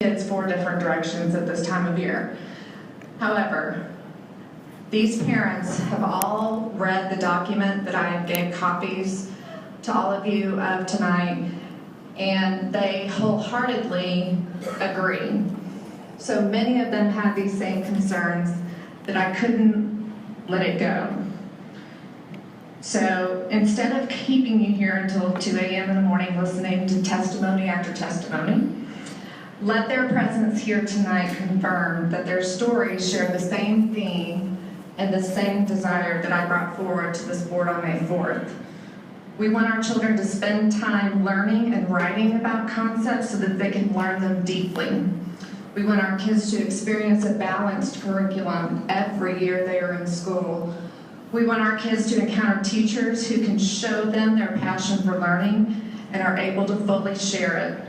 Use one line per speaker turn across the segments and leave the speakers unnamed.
kids 4 different directions at this time of year. However, these parents have all read the document that I gave copies to all of you of tonight, and they wholeheartedly agree. So many of them had these same concerns that I couldn't let it go. So instead of keeping you here until 2 a.m. in the morning listening to testimony after testimony, let their presence here tonight confirm that their stories share the same theme and the same desire that I brought forward to this board on May 4th. We want our children to spend time learning and writing about concepts so that they can learn them deeply. We want our kids to experience a balanced curriculum every year they are in school. We want our kids to encounter teachers who can show them their passion for learning and are able to fully share it.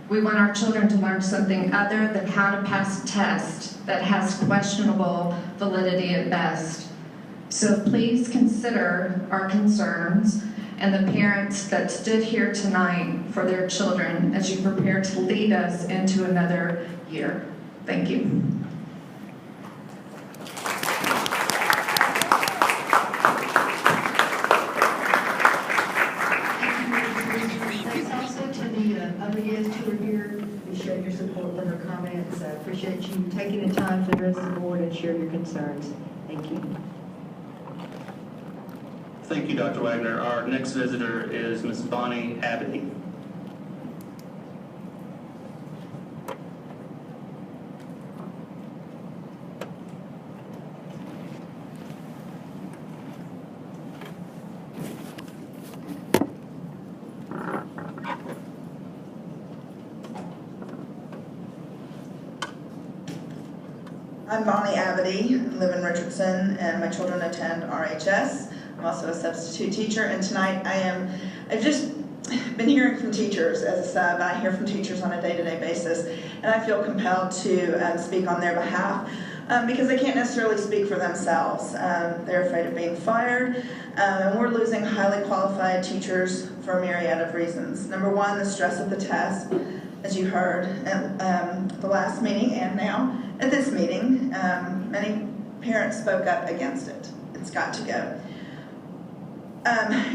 We want our children to learn something other than how to pass a test that has questionable validity at best. So please consider our concerns and the parents that stood here tonight for their children as you prepare to lead us into another year. Thank you.
Thanks also to the other guests who are here. We showed your support for her comments. I appreciate you taking the time to address the board and share your concerns. Thank you.
Thank you, Dr. Wagner. Our next visitor is Ms. Bonnie Abity.
I'm Bonnie Abity, I live in Richardson, and my children attend RHS. I'm also a substitute teacher, and tonight I've just been hearing from teachers as a sub. I hear from teachers on a day-to-day basis, and I feel compelled to speak on their behalf because they can't necessarily speak for themselves. They're afraid of being fired, and we're losing highly qualified teachers for a myriad of reasons. Number one, the stress of the test, as you heard at the last meeting and now at this meeting. Many parents spoke up against it. It's got to go.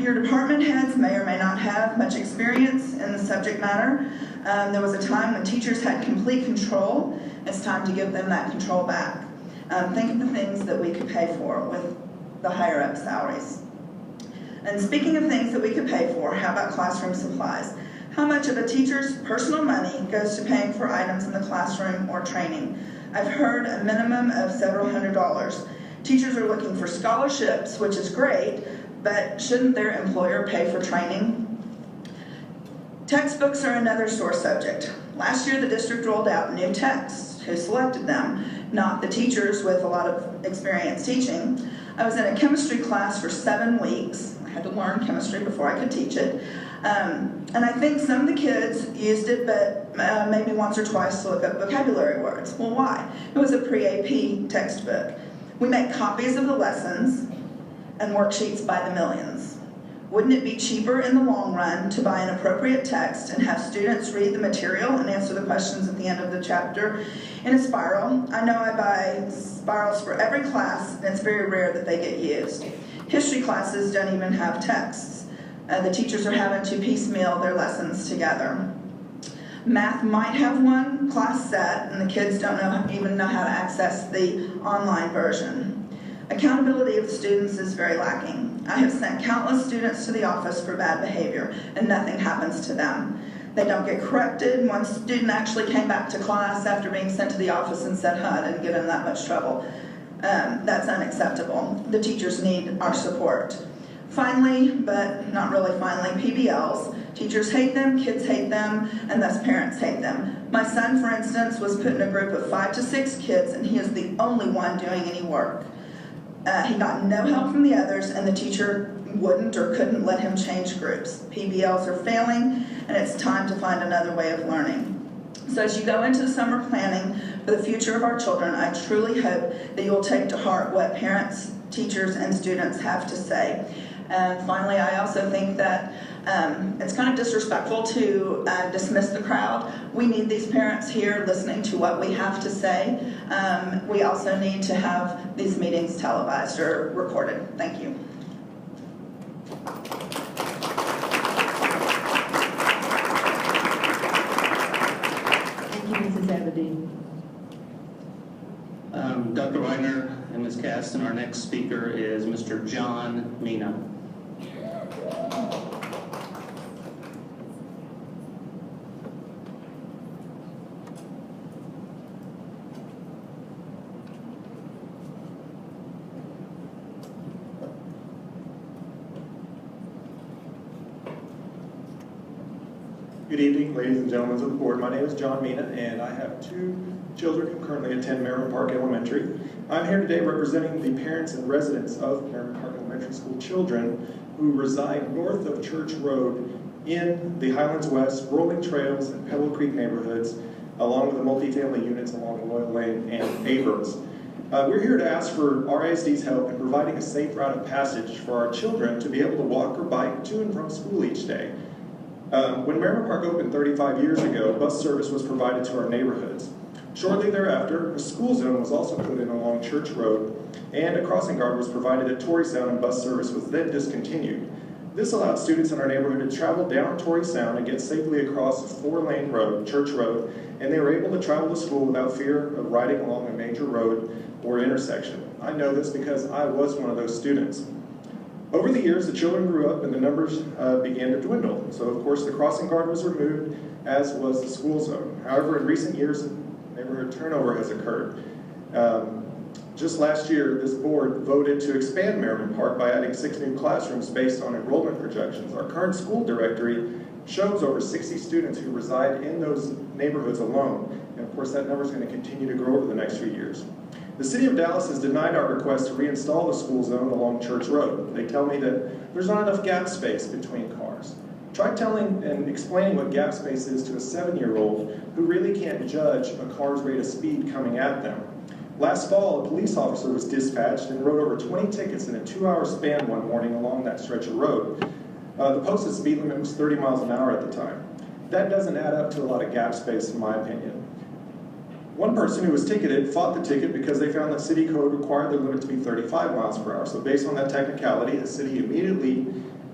Your department heads may or may not have much experience in the subject matter. There was a time when teachers had complete control. It's time to give them that control back. Think of the things that we could pay for with the higher up salaries. And speaking of things that we could pay for, how about classroom supplies? How much of a teacher's personal money goes to paying for items in the classroom or training? I've heard a minimum of several $100s. Teachers are looking for scholarships, which is great, but shouldn't their employer pay for training? Textbooks are another sore subject. Last year, the district rolled out new texts. Who selected them? Not the teachers with a lot of experience teaching. I was in a chemistry class for 7 weeks. I had to learn chemistry before I could teach it. And I think some of the kids used it, but maybe once or twice to look up vocabulary words. Well, why? It was a pre-AP textbook. We make copies of the lessons and worksheets by the millions. Wouldn't it be cheaper in the long run to buy an appropriate text and have students read the material and answer the questions at the end of the chapter in a spiral? I know I buy spirals for every class, and it's very rare that they get used. History classes don't even have texts. The teachers are having to piecemeal their lessons together. Math might have one class set, and the kids don't even know how to access the online version. Accountability of the students is very lacking. I have sent countless students to the office for bad behavior, and nothing happens to them. They don't get corrected. One student actually came back to class after being sent to the office and said, I didn't get in that much trouble. That's unacceptable. The teachers need our support. Finally, but not really finally, PBLs. Teachers hate them, kids hate them, and thus parents hate them. My son, for instance, was put in a group of 5 to 6 kids, and he is the only one doing any work. He got no help from the others, and the teacher wouldn't or couldn't let him change groups. PBLs are failing, and it's time to find another way of learning. So as you go into summer planning for the future of our children, I truly hope that you'll take to heart what parents, teachers, and students have to say. And finally, I also think that It's kind of disrespectful to dismiss the crowd. We need these parents here listening to what we have to say. We also need to have these meetings televised or recorded. Thank you.
Thank you, Mrs. Aberdeen.
Dr. Wagner and Ms. Caston, our next speaker is Mr. John Mina.
Good evening, ladies and gentlemen of the board. My name is John Mina, and I have two children who currently attend Merriman Park Elementary. I'm here today representing the parents and residents of Merriman Park Elementary School children who reside north of Church Road in the Highlands West, Rolling Trails, and Pebble Creek neighborhoods, along with the multifamily units along Loyal Lane and Abrams. We're here to ask for RISD's help in providing a safe route of passage for our children to be able to walk or bike to and from school each day. When Merriman Park opened 35 years ago, bus service was provided to our neighborhoods. Shortly thereafter, a school zone was also put in along Church Road, and a crossing guard was provided at Torrey Sound, and bus service was then discontinued. This allowed students in our neighborhood to travel down Torrey Sound and get safely across a 4-lane road, Church Road, and they were able to travel to school without fear of riding along a major road or intersection. I know this because I was one of those students. Over the years, the children grew up and the numbers began to dwindle. So, of course, the crossing guard was removed, as was the school zone. However, in recent years, neighborhood turnover has occurred. Just last year, this board voted to expand Merriman Park by adding 6 new classrooms based on enrollment projections. Our current school directory shows over 60 students who reside in those neighborhoods alone. And, of course, that number is going to continue to grow over the next few years. The City of Dallas has denied our request to reinstall the school zone along Church Road. They tell me that there's not enough gap space between cars. Try telling and explaining what gap space is to a 7-year-old who really can't judge a car's rate of speed coming at them. Last fall, a police officer was dispatched and wrote over 20 tickets in a 2-hour span one morning along that stretch of road. The posted speed limit was 30 miles an hour at the time. That doesn't add up to a lot of gap space, in my opinion. One person who was ticketed fought the ticket because they found that city code required the limit to be 35 miles per hour. So based on that technicality, the city immediately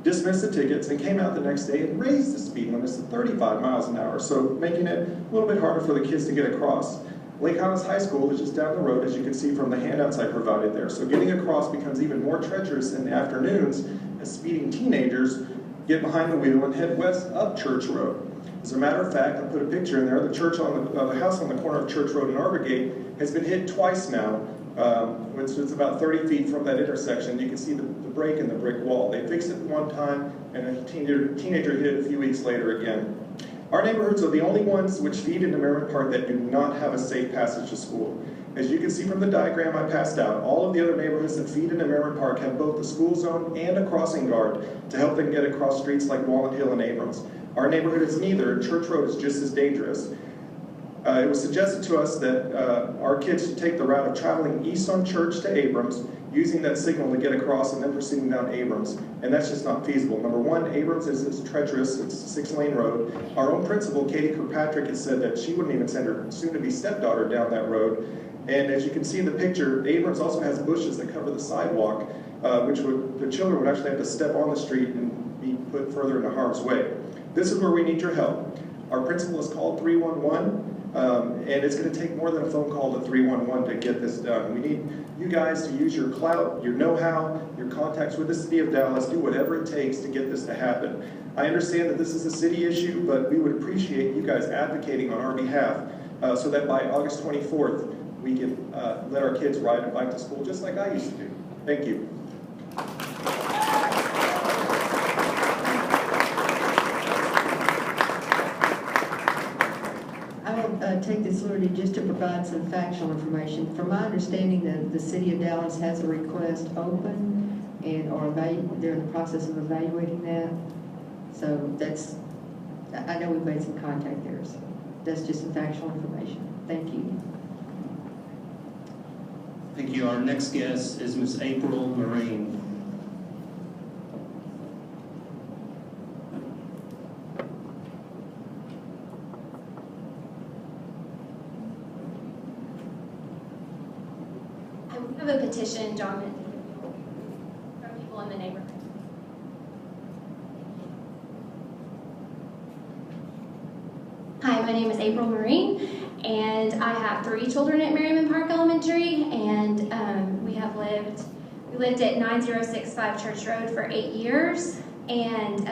dismissed the tickets and came out the next day and raised the speed limits to 35 miles an hour, so making it a little bit harder for the kids to get across. Lake Highlands High School is just down the road, as you can see from the handouts I provided there. So getting across becomes even more treacherous in the afternoons as speeding teenagers get behind the wheel and head west up Church Road. As a matter of fact, I put a picture in there. The the house on the corner of Church Road and Arborgate has been hit twice now, which is about 30 feet from that intersection. You can see the break in the brick wall. They fixed it one time, and a teenager hit it a few weeks later again. Our neighborhoods are the only ones which feed into Merriman Park that do not have a safe passage to school. As you can see from the diagram I passed out, all of the other neighborhoods that feed into Merriman Park have both the school zone and a crossing guard to help them get across streets like Walnut Hill and Abrams. Our neighborhood is neither. Church Road is just as dangerous. It was suggested to us that our kids should take the route of traveling east on Church to Abrams, using that signal to get across and then proceeding down Abrams, and that's just not feasible. Number one, Abrams is treacherous. It's a 6-lane road. Our own principal, Katie Kirkpatrick, has said that she wouldn't even send her soon-to-be stepdaughter down that road. And as you can see in the picture, Abrams also has bushes that cover the sidewalk, which the children would actually have to step on the street and be put further into harm's way. This is where we need your help. Our principal has called 311. And it's going to take more than a phone call to 311 to get this done. We need you guys to use your clout, your know-how, your contacts with the City of Dallas, do whatever it takes to get this to happen. I understand that this is a city issue, but we would appreciate you guys advocating on our behalf so that by August 24th, we can let our kids ride a bike to school just like I used to do. Thank you.
Take this liberty just to provide some factual information. From my understanding, the City of Dallas has a request open, and they're in the process of evaluating that. So I know we've made some contact there. So that's just some factual information. Thank you.
Thank you. Our next guest is Ms. April Marine.
I have a petition, John, from people in the neighborhood. Hi, my name is April Marie, and I have 3 children at Merriman Park Elementary, and we lived at 9065 Church Road for 8 years, and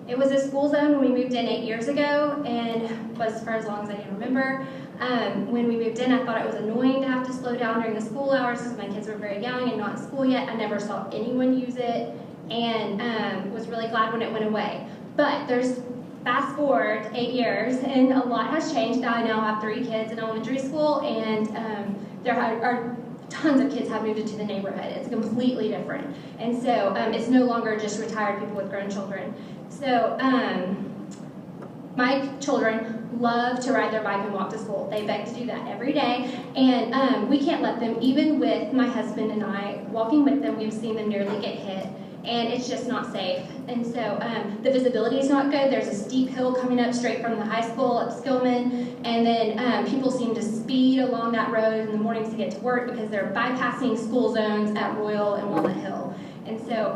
it was a school zone when we moved in 8 years ago, and was for as long as I can remember. When we moved in, I thought it was annoying to have to slow down during the school hours because my kids were very young and not in school yet. I never saw anyone use it, and was really glad when it went away. But fast forward 8 years, and a lot has changed. I now have 3 kids in elementary school, and there are tons of kids have moved into the neighborhood. It's completely different. And so it's no longer just retired people with grown children. So my children love to ride their bike and walk to school. They beg to do that every day. And we can't let them, even with my husband and I, walking with them, we've seen them nearly get hit. And it's just not safe. And so the visibility is not good. There's a steep hill coming up straight from the high school up Skillman. And then people seem to speed along that road in the mornings to get to work because they're bypassing school zones at Royal and Walnut Hill. And so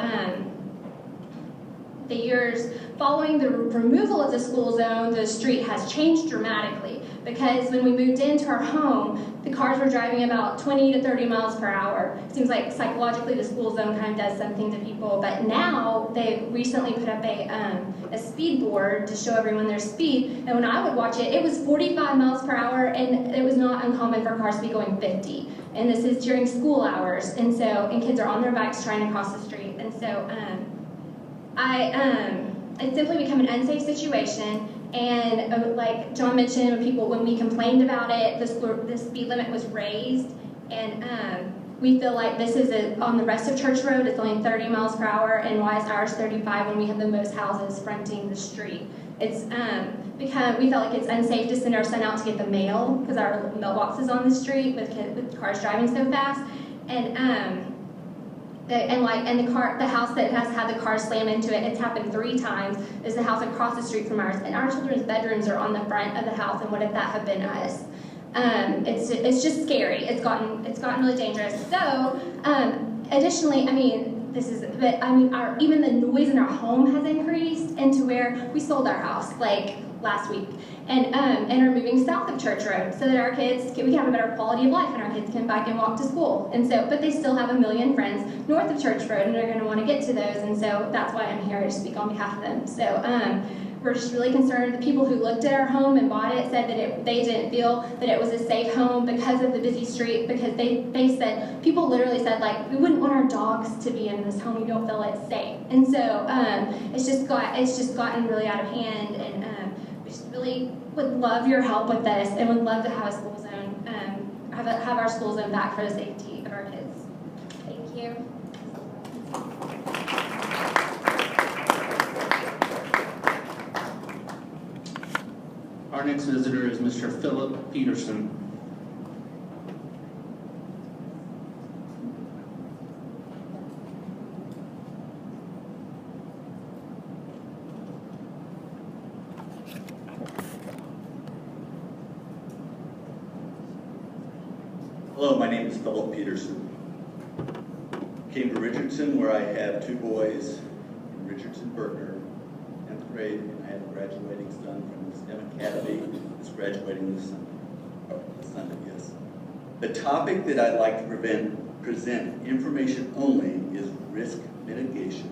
the years following the removal of the school zone, the street has changed dramatically because when we moved into our home, the cars were driving about 20 to 30 miles per hour. It seems like psychologically the school zone kind of does something to people, but now they recently put up a speed board to show everyone their speed, and when I would watch it, it was 45 miles per hour, and it was not uncommon for cars to be going 50. And this is during school hours, and kids are on their bikes trying to cross the street, and so it's simply become an unsafe situation. And like John mentioned, when we complained about it, the speed limit was raised, and we feel like this is on the rest of Church Road, it's only 30 miles per hour, and why is ours 35 when we have the most houses fronting the street? It's we felt like it's unsafe to send our son out to get the mail because our mailbox is on the street with cars driving so fast, the house that has had the car slam into it, it's happened 3 times, is the house across the street from ours. And our children's bedrooms are on the front of the house, and what if that had been us? It's just scary. It's gotten really dangerous. So, additionally, even the noise in our home has increased, and to where we sold our house last week, and are moving south of Church Road so that our kids we can have a better quality of life, and our kids can bike and walk to school. And so, but they still have a million friends north of Church Road, and they're going to want to get to those. And so that's why I'm here to speak on behalf of them. So we're just really concerned. The people who looked at our home and bought it said that they didn't feel that it was a safe home because of the busy street, because they said, people literally said, we wouldn't want our dogs to be in this home, we don't feel it's safe. And so it's just gotten really out of hand, and we just really would love your help with this, and would love to have a school zone, have our school zone back for the safety of our kids. Thank you.
Our next visitor is Mr. Philip Peterson.
Hello, my name is Philip Peterson. Came to Richardson, where I have 2 boys in Richardson Berkner, 10th grade, and I have a graduating son from the STEM Academy that's graduating this Sunday, yes. The topic that I'd like to present information only is risk mitigation,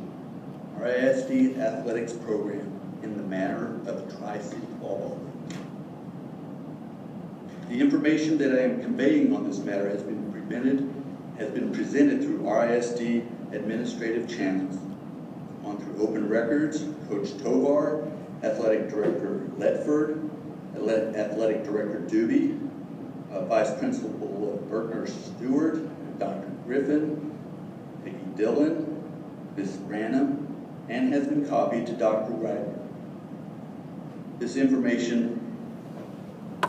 our ISD athletics program in the manner of the Tri-City Ball. The information that I am conveying on this matter has been presented through RISD administrative channels, on through open records, Coach Tovar, Athletic Director Letford, Athletic Director Doobie, Vice Principal Berkner Stewart, Dr. Griffin, Peggy Dillon, Ms. Branham, and has been copied to Dr. Wagner. This information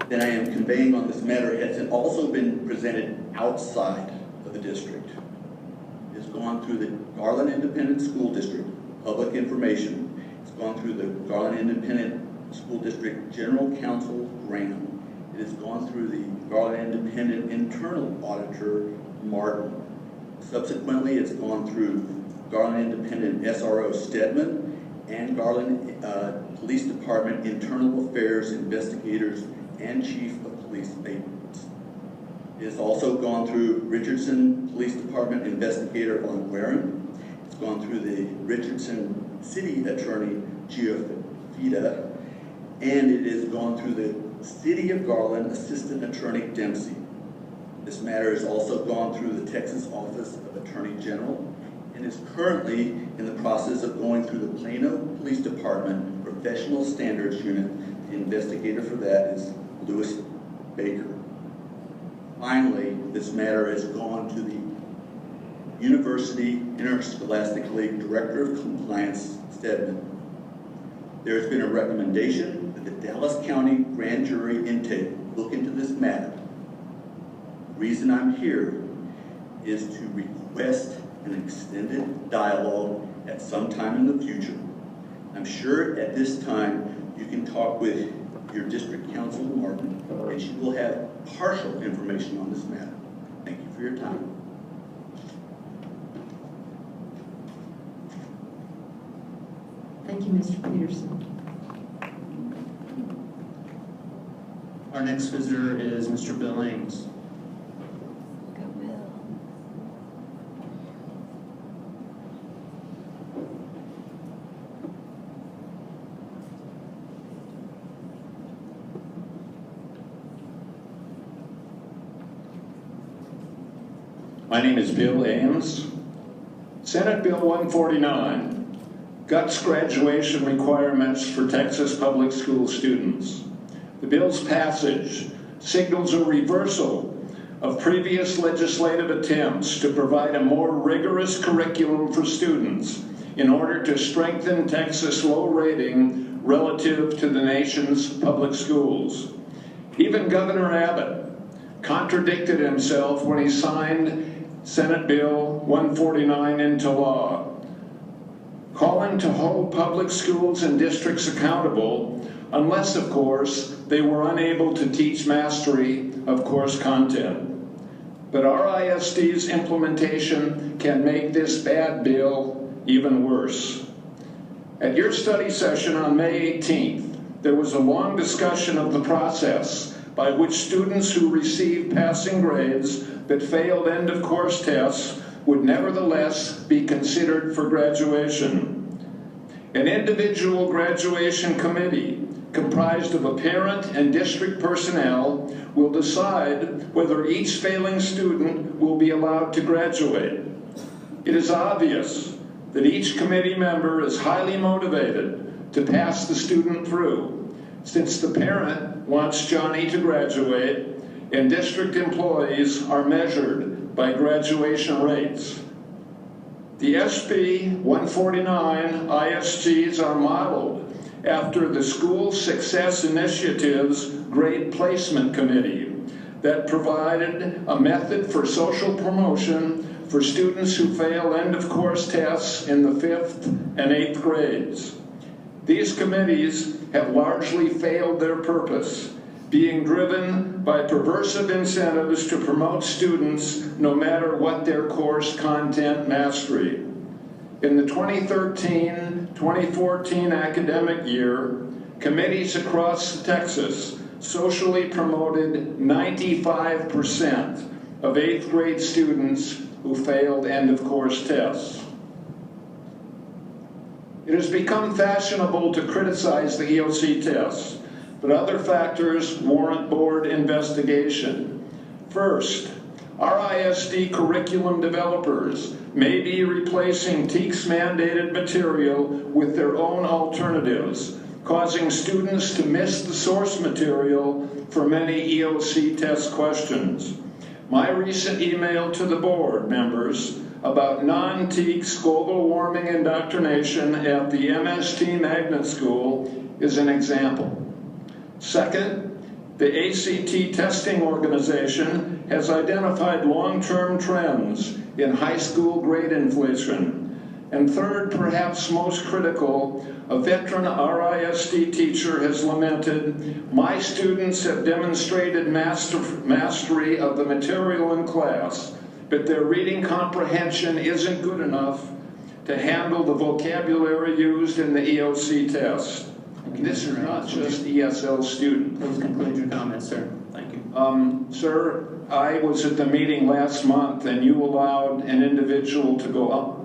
that I am conveying on this matter has also been presented outside of the district. It has gone through the Garland Independent School District Public Information. It's gone through the Garland Independent School District General Counsel Graham. It It has gone through the Garland Independent Internal Auditor, Martin. Subsequently, it's gone through Garland Independent SRO, Stedman, and Garland Police Department Internal Affairs Investigators and Chief of Police Maintenance. It has also gone through Richardson Police Department Investigator Von Warren. It's gone through the Richardson City Attorney Giuffida, and it has gone through the City of Garland Assistant Attorney Dempsey. This matter has also gone through the Texas Office of Attorney General and is currently in the process of going through the Plano Police Department Professional Standards Unit. The investigator for that is Lewis Baker. Finally, this matter has gone to the University Interscholastic League Director of Compliance, Stedman. There has been a recommendation that the Dallas County Grand Jury intake look into this matter. The reason I'm here is to request an extended dialogue at some time in the future. I'm sure at this time you can talk with your district council, Martin, and she will have partial information on this matter. Thank you for your time.
Thank you, Mr. Peterson.
Our next visitor is Mr. Bill Ames.
Go, Bill.
My name is Bill Ames. Senate Bill 149, guts graduation requirements for Texas public school students. The bill's passage signals a reversal of previous legislative attempts to provide a more rigorous curriculum for students in order to strengthen Texas' low rating relative to the nation's public schools. Even Governor Abbott contradicted himself when he signed Senate Bill 149 into law, calling to hold public schools and districts accountable unless, of course, they were unable to teach mastery of course content. But RISD's implementation can make this bad bill even worse. At your study session on May 18th, there was a long discussion of the process by which students who received passing grades but failed end-of-course tests would nevertheless be considered for graduation. An individual graduation committee comprised of a parent and district personnel will decide whether each failing student will be allowed to graduate. It is obvious that each committee member is highly motivated to pass the student through, since the parent wants Johnny to graduate and district employees are measured by graduation rates. The SB 149 ISGs are modeled after the School Success Initiative's Grade Placement Committee that provided a method for social promotion for students who fail end-of-course tests in the 5th and 8th grades. These committees have largely failed their purpose, being driven by perversive incentives to promote students no matter what their course content mastery. In the 2013-2014 academic year, committees across Texas socially promoted 95% of 8th grade students who failed end-of-course tests. It has become fashionable to criticize the EOC tests, but other factors warrant board investigation. First, RISD curriculum developers may be replacing TEKS mandated material with their own alternatives, causing students to miss the source material for many EOC test questions. My recent email to the board members about non-TEKS global warming indoctrination at the MST Magnet School is an example. Second, the ACT testing organization has identified long-term trends in high school grade inflation. And third, perhaps most critical, a veteran RISD teacher has lamented, "My students have demonstrated mastery of the material in class, but their reading comprehension isn't good enough to handle the vocabulary used in the EOC test." And this is not just ESL students.
Please conclude your comments, sir. Thank you.
Sir, I was at the meeting last month and you allowed an individual to go up.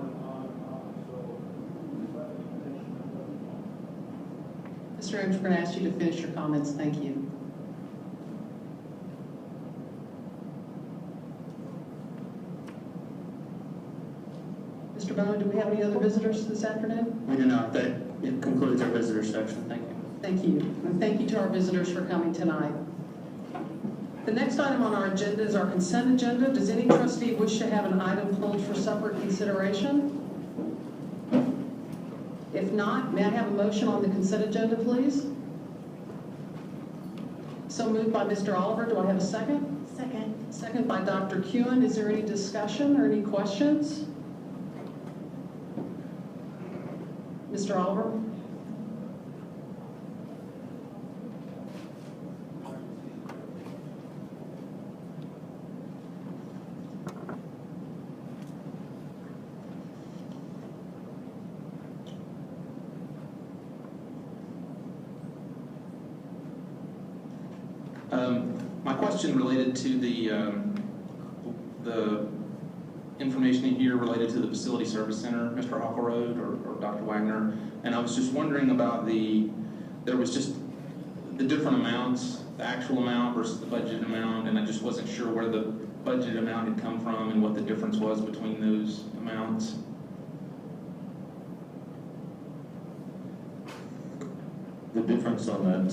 Mr. Ames, we're going to ask you to finish your comments. Thank you. Mr. Bowen, do we have any other visitors this afternoon?
We do not. That it concludes our visitor section. Thank you.
Thank you. And thank you to our visitors for coming tonight. The next item on our agenda is our consent agenda. Does any trustee wish to have an item pulled for separate consideration? If not, may I have a motion on the consent agenda, please? So moved by Mr. Oliver. Do I have a second?
Second.
Second by Dr. Kuhn. Is there any discussion or any questions? Mr. Oliver?
My question related to the information in here related to the Facility Service Center, Mr. Hockleroad or Dr. Wagner, and I was just wondering about there was just the different amounts, the actual amount versus the budget amount, and I just wasn't sure where the budget amount had come from and what the difference was between those amounts.
The difference on that,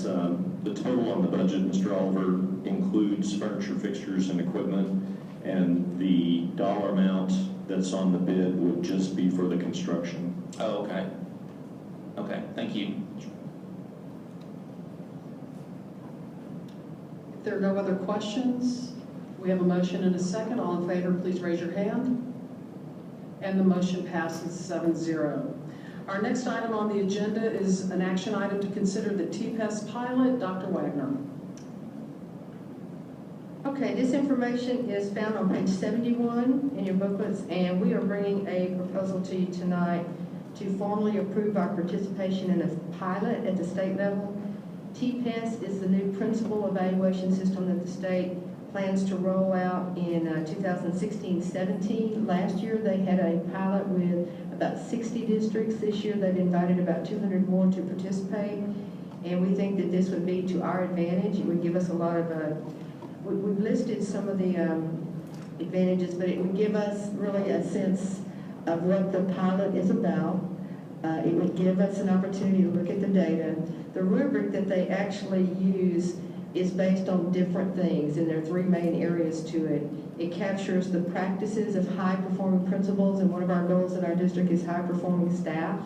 the total on the budget, Mr. Oliver, includes furniture, fixtures, and equipment, and the dollar amount that's on the bid would just be for the construction.
Oh, okay. Okay, thank you.
If there are no other questions, we have a motion and a second. All in favor, please raise your hand. And the motion passes 7-0. Our next item on the agenda is an action item to consider the TPES pilot. Dr. Wagner.
Okay, this information is found on page 71 in your booklets, and we are bringing a proposal to you tonight to formally approve our participation in a pilot at the state level. TPES is the new principal evaluation system that the state plans to roll out in 2016-17. Last year they had a pilot with about 60 districts. This year they've invited about 200 more to participate, and we think that this would be to our advantage. It would give us a lot of, we've listed some of the advantages, but it would give us really a sense of what the pilot is about. It would give us an opportunity to look at the data. The rubric that they actually use is based on different things, and there are three main areas to it. It captures the practices of high-performing principals, and one of our goals in our district is high-performing staff.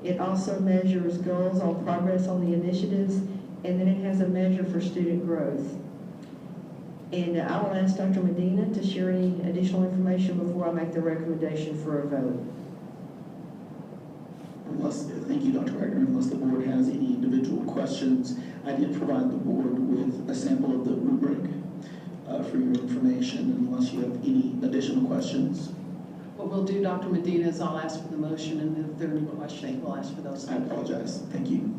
It also measures goals on progress on the initiatives, and then it has a measure for student growth. And I will ask Dr. Medina to share any additional information before I make the recommendation for a vote.
Thank you, Dr. Wagner. Unless the board has any individual questions, I did provide the board with a sample of the rubric for your information, unless you have any additional questions.
What we'll do, Dr. Medina, is I'll ask for the motion, and if there are any questions, we'll ask for those.
I apologize. Thank you.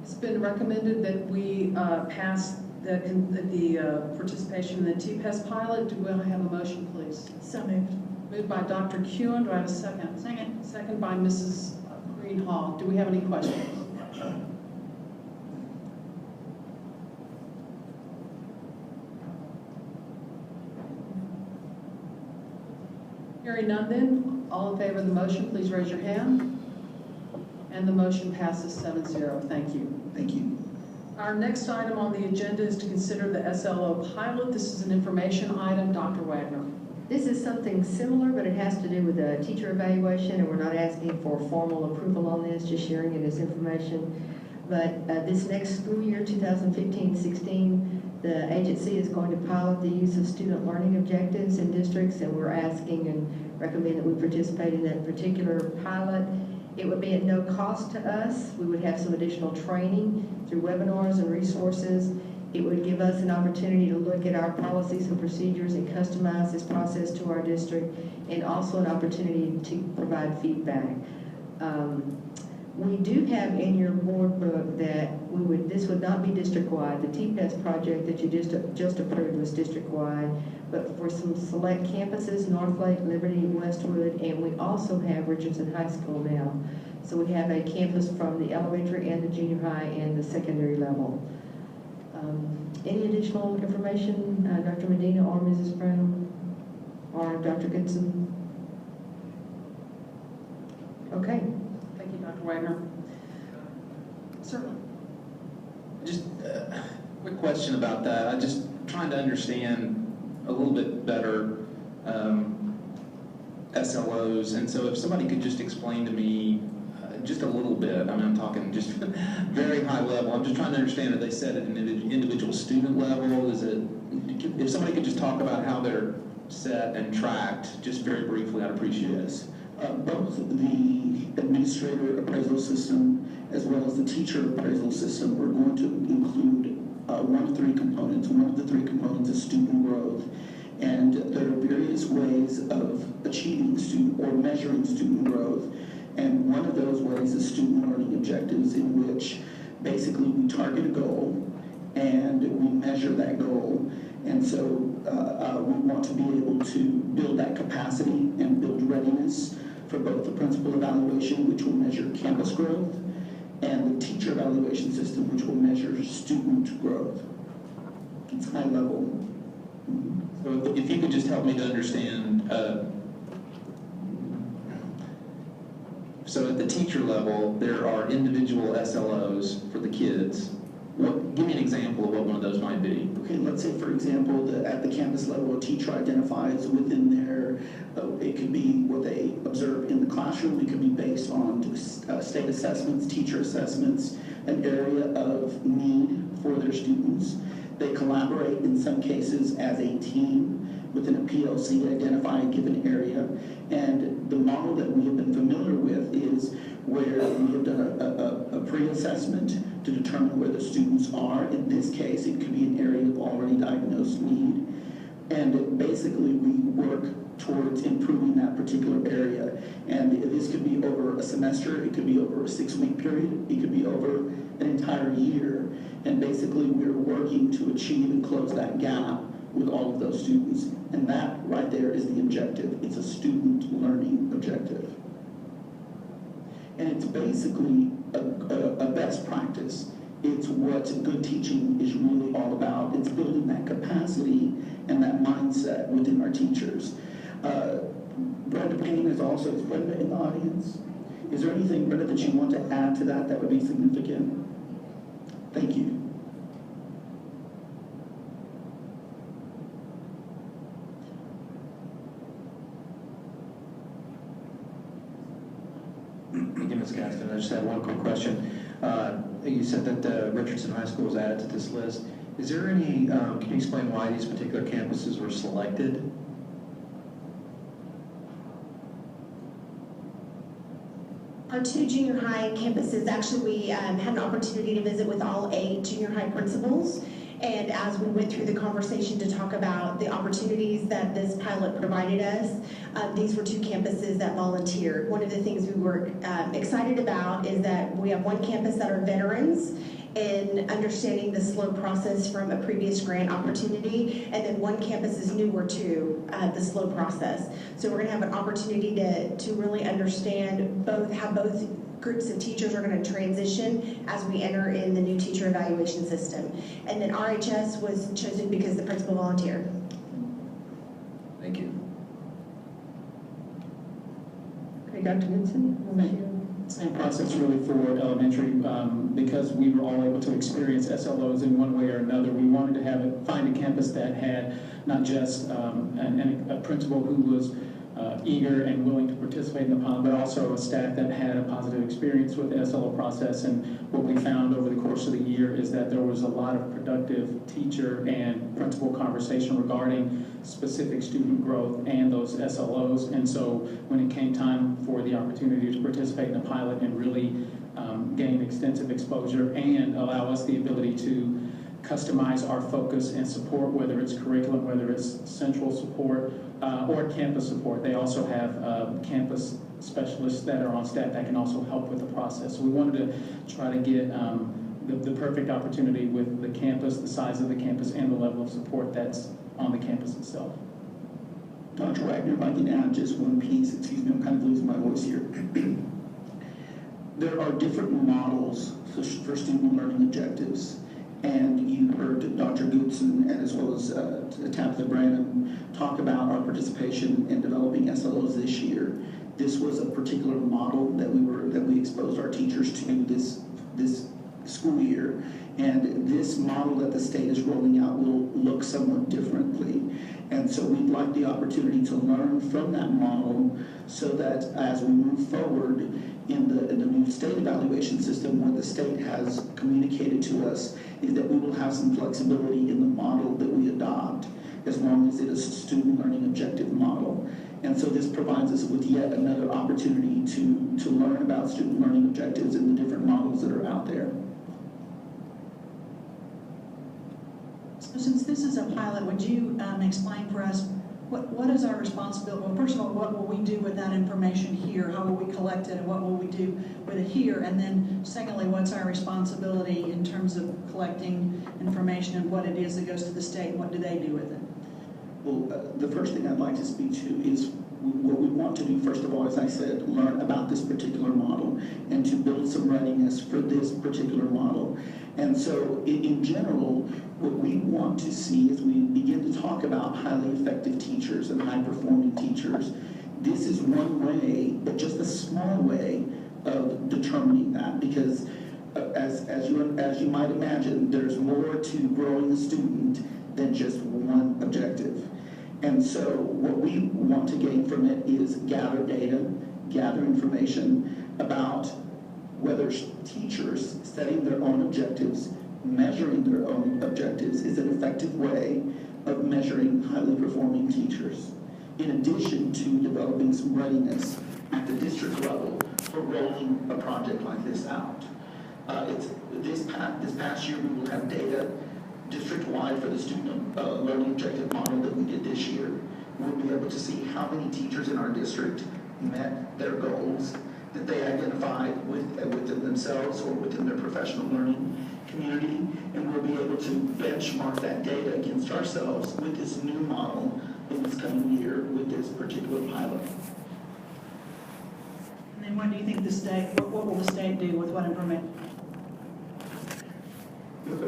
It's been recommended that we pass the participation in the TPES pilot. Do we have a motion, please?
So moved.
Moved by Dr. Kuhn. Do I have a second?
Second.
Second by Mrs. Greenhall. Do we have any questions? Hearing none then, all in favor of the motion, please raise your hand. And the motion passes 7-0. Thank you.
Thank you.
Our next item on the agenda is to consider the SLO pilot. This is an information item. Dr. Wagner.
This is something similar, but it has to do with a teacher evaluation, and we're not asking for formal approval on this, just sharing it as information. But this next school year, 2015-16,
The agency is going to pilot the use of student learning objectives in districts, and we're asking and recommend that we participate in that particular pilot. It would be at no cost to us. We would have some additional training through webinars and resources. It would give us an opportunity to look at our policies and procedures and customize this process to our district, and also an opportunity to provide feedback. We do have in your board book that this would not be district-wide. The TPES project that you just approved was district-wide, but for some select campuses, Northlake, Liberty, Westwood, and we also have Richardson High School now. So we have a campus from the elementary and the junior high and the secondary level. Any additional information, Dr. Medina or Mrs. Brown or Dr. Goodson? Okay.
Thank you, Dr. Wagner. Certainly.
Just a quick question about that. I'm just trying to understand a little bit better SLOs, and so if somebody could just explain to me just a little bit, I mean, I'm talking just very high level. I'm just trying to understand, are they set at an individual student level? Is it, if somebody could just talk about how they're set and tracked, just very briefly, I'd appreciate it.
Both the administrator appraisal system as well as the teacher appraisal system are going to include one of three components. One of the three components is student growth. And there are various ways of achieving student or measuring student growth. And one of those ways is student learning objectives, in which basically we target a goal and we measure that goal. And so we want to be able to build that capacity and build readiness for both the principal evaluation, which will measure campus growth, and the teacher evaluation system, which will measure student growth. It's high level.
So if you could just help me to understand, so at the teacher level, there are individual SLOs for the kids. Give me an example of what one of those might be.
Okay, let's say, for example, at the campus level, a teacher identifies within their, it could be what they observe in the classroom, it could be based on state assessments, teacher assessments, an area of need for their students. They collaborate in some cases as a team within a PLC to identify a given area. And the model that we have been familiar with is where we have done a pre-assessment to determine where the students are. In this case, it could be an area of already diagnosed need. And basically, we work towards improving that particular area. And this could be over a semester, it could be over a 6-week period, it could be over an entire year. And basically, we're working to achieve and close that gap with all of those students. And that right there is the objective. It's a student learning objective. And it's basically a best practice. It's what good teaching is really all about. It's building that capacity and that mindset within our teachers. Brenda Payne is Brenda in the audience? Is there anything, Brenda, that you want to add to that would be significant? Thank you.
Thank you, Ms. Gaston. I just have one quick question. You said that Richardson High School was added to this list. Is there any, can you explain why these particular campuses were selected?
Our 2 junior high campuses, actually we had an opportunity to visit with all 8 junior high principals. And as we went through the conversation to talk about the opportunities that this pilot provided us, these were 2 campuses that volunteered. One of the things we were excited about is that we have one campus that are veterans in understanding the slow process from a previous grant opportunity, and then one campus is newer to the slow process. So we're going to have an opportunity to really understand how both groups of teachers are going to transition as we enter in the new teacher evaluation system. And then RHS was chosen because the principal volunteered.
Thank you.
Okay, Dr. Goodson?
Same process really for elementary, because we were all able to experience SLOs in one way or another. We wanted to find a campus that had not just a principal who was eager and willing to participate in the pilot, but also a staff that had a positive experience with the SLO process. And what we found over the course of the year is that there was a lot of productive teacher and principal conversation regarding specific student growth and those SLOs. And so when it came time for the opportunity to participate in the pilot and really gain extensive exposure and allow us the ability to customize our focus and support, whether it's curriculum, whether it's central support, or campus support. They also have campus specialists that are on staff that can also help with the process. So we wanted to try to get the perfect opportunity with the campus, the size of the campus, and the level of support that's on the campus itself.
Dr. Wagner, if I can add just one piece, excuse me, I'm kind of losing my voice here. There are different models for student learning objectives. And you heard Dr. Goodson and as well as Tabitha Branham talk about our participation in developing SLOs this year. This was a particular model that we exposed our teachers to this school year. And this model that the state is rolling out will look somewhat differently. And so we'd like the opportunity to learn from that model so that as we move forward in the new state evaluation system, what the state has communicated to us is that we will have some flexibility in the model that we adopt, as long as it is a student learning objective model. And so this provides us with yet another opportunity to learn about student learning objectives and the different models that are out there.
So since this is a pilot, would you explain for us what is our responsibility? Well, first of all, what will we do with that information here? How will we collect it, and what will we do with it here? And then secondly, what's our responsibility in terms of collecting information and what it is that goes to the state, and what do they do with it?
Well, the first thing I'd like to speak to is what we want to do, first of all, as I said, learn about this particular model and to build some readiness for this particular model. And so in general, what we want to see as we begin to talk about highly effective teachers and high-performing teachers, this is one way, but just a small way of determining that, because as you might imagine, there's more to growing a student than just one objective. And so what we want to gain from it is gather data, gather information about whether teachers setting their own objectives, measuring their own objectives is an effective way of measuring highly performing teachers, in addition to developing some readiness at the district level for rolling a project like this out. This past year we will have data district-wide for the student learning objective model that we did this year. We'll be able to see how many teachers in our district met their goals that they identified within themselves or within their professional learning community, and we'll be able to benchmark that data against ourselves with this new model in this coming year with this particular pilot.
And then what do you think the state, what will the state do with what information?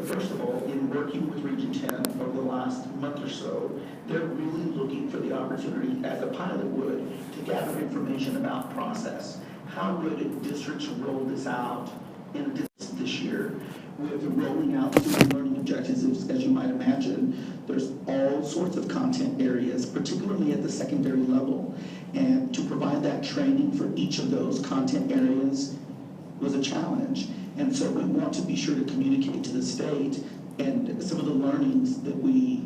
First of all, in working with Region 10 over the last month or so, they're really looking for the opportunity, as a pilot would, to gather information about process. How would districts roll this out in this year? With rolling out student learning objectives, as you might imagine, there's all sorts of content areas, particularly at the secondary level. And to provide that training for each of those content areas was a challenge. And so we want to be sure to communicate to the state and some of the learnings that we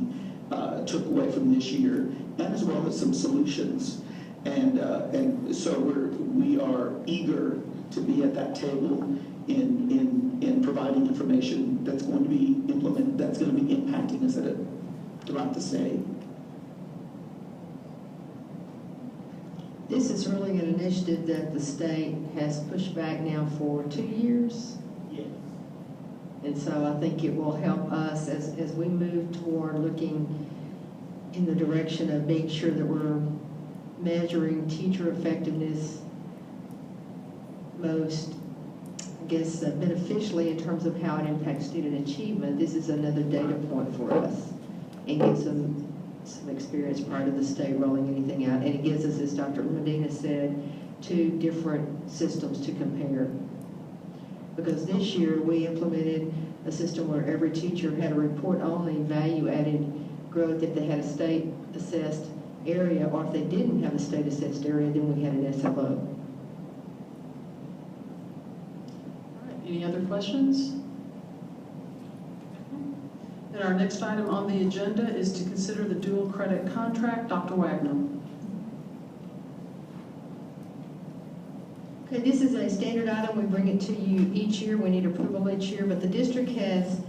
took away from this year, and as well as some solutions. And so we are eager to be at that table in providing information that's going to be implemented, that's going to be impacting us throughout the state.
This is really an initiative that the state has pushed back now for 2 years.
Yeah.
And so I think it will help us as we move toward looking in the direction of being sure that we're measuring teacher effectiveness most, I guess, beneficially in terms of how it impacts student achievement. This is another data point for us and gives them some experience prior to the state rolling anything out. And it gives us, as Dr. Medina said, 2 different systems to compare. Because this year we implemented a system where every teacher had to report only value-added growth if they had a state-assessed area, or if they didn't have a state assessed area, then we had an SLO.
All right, any other questions? And our next item on the agenda is to consider the dual credit contract. Dr. Wagner.
Okay, this is a standard item. We bring it to you each year. We need approval each year, but the district has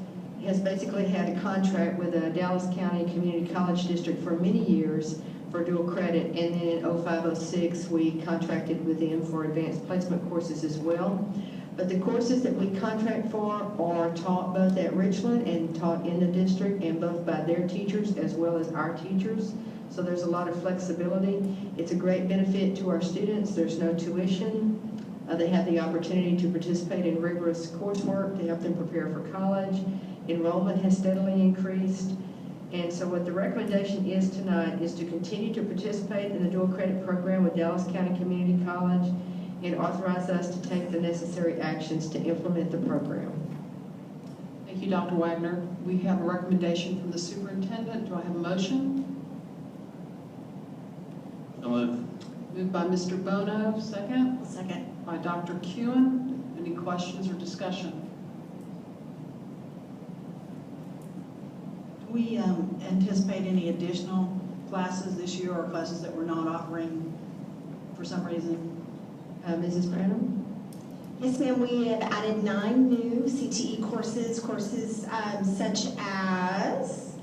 basically had a contract with the Dallas County Community College District for many years for dual credit, and then in 05-06 we contracted with them for advanced placement courses as well. But the courses that we contract for are taught both at Richland and taught in the district, and both by their teachers as well as our teachers. So there's a lot of flexibility. It's a great benefit to our students. There's no tuition. They have the opportunity to participate in rigorous coursework to help them prepare for college. Enrollment has steadily increased. And so what the recommendation is tonight is to continue to participate in the dual credit program with Dallas County Community College and authorize us to take the necessary actions to implement the program.
Thank you, Dr. Wagner. We have a recommendation from the superintendent. Do I have a motion?
So moved.
Moved by Mr. Bono, second.
Second.
By Dr. Kuhn. Any questions or discussion?
Do we anticipate any additional classes this year, or classes that we're not offering for some reason?
Mrs. Branham?
Yes, ma'am, we have added 9 new CTE courses such as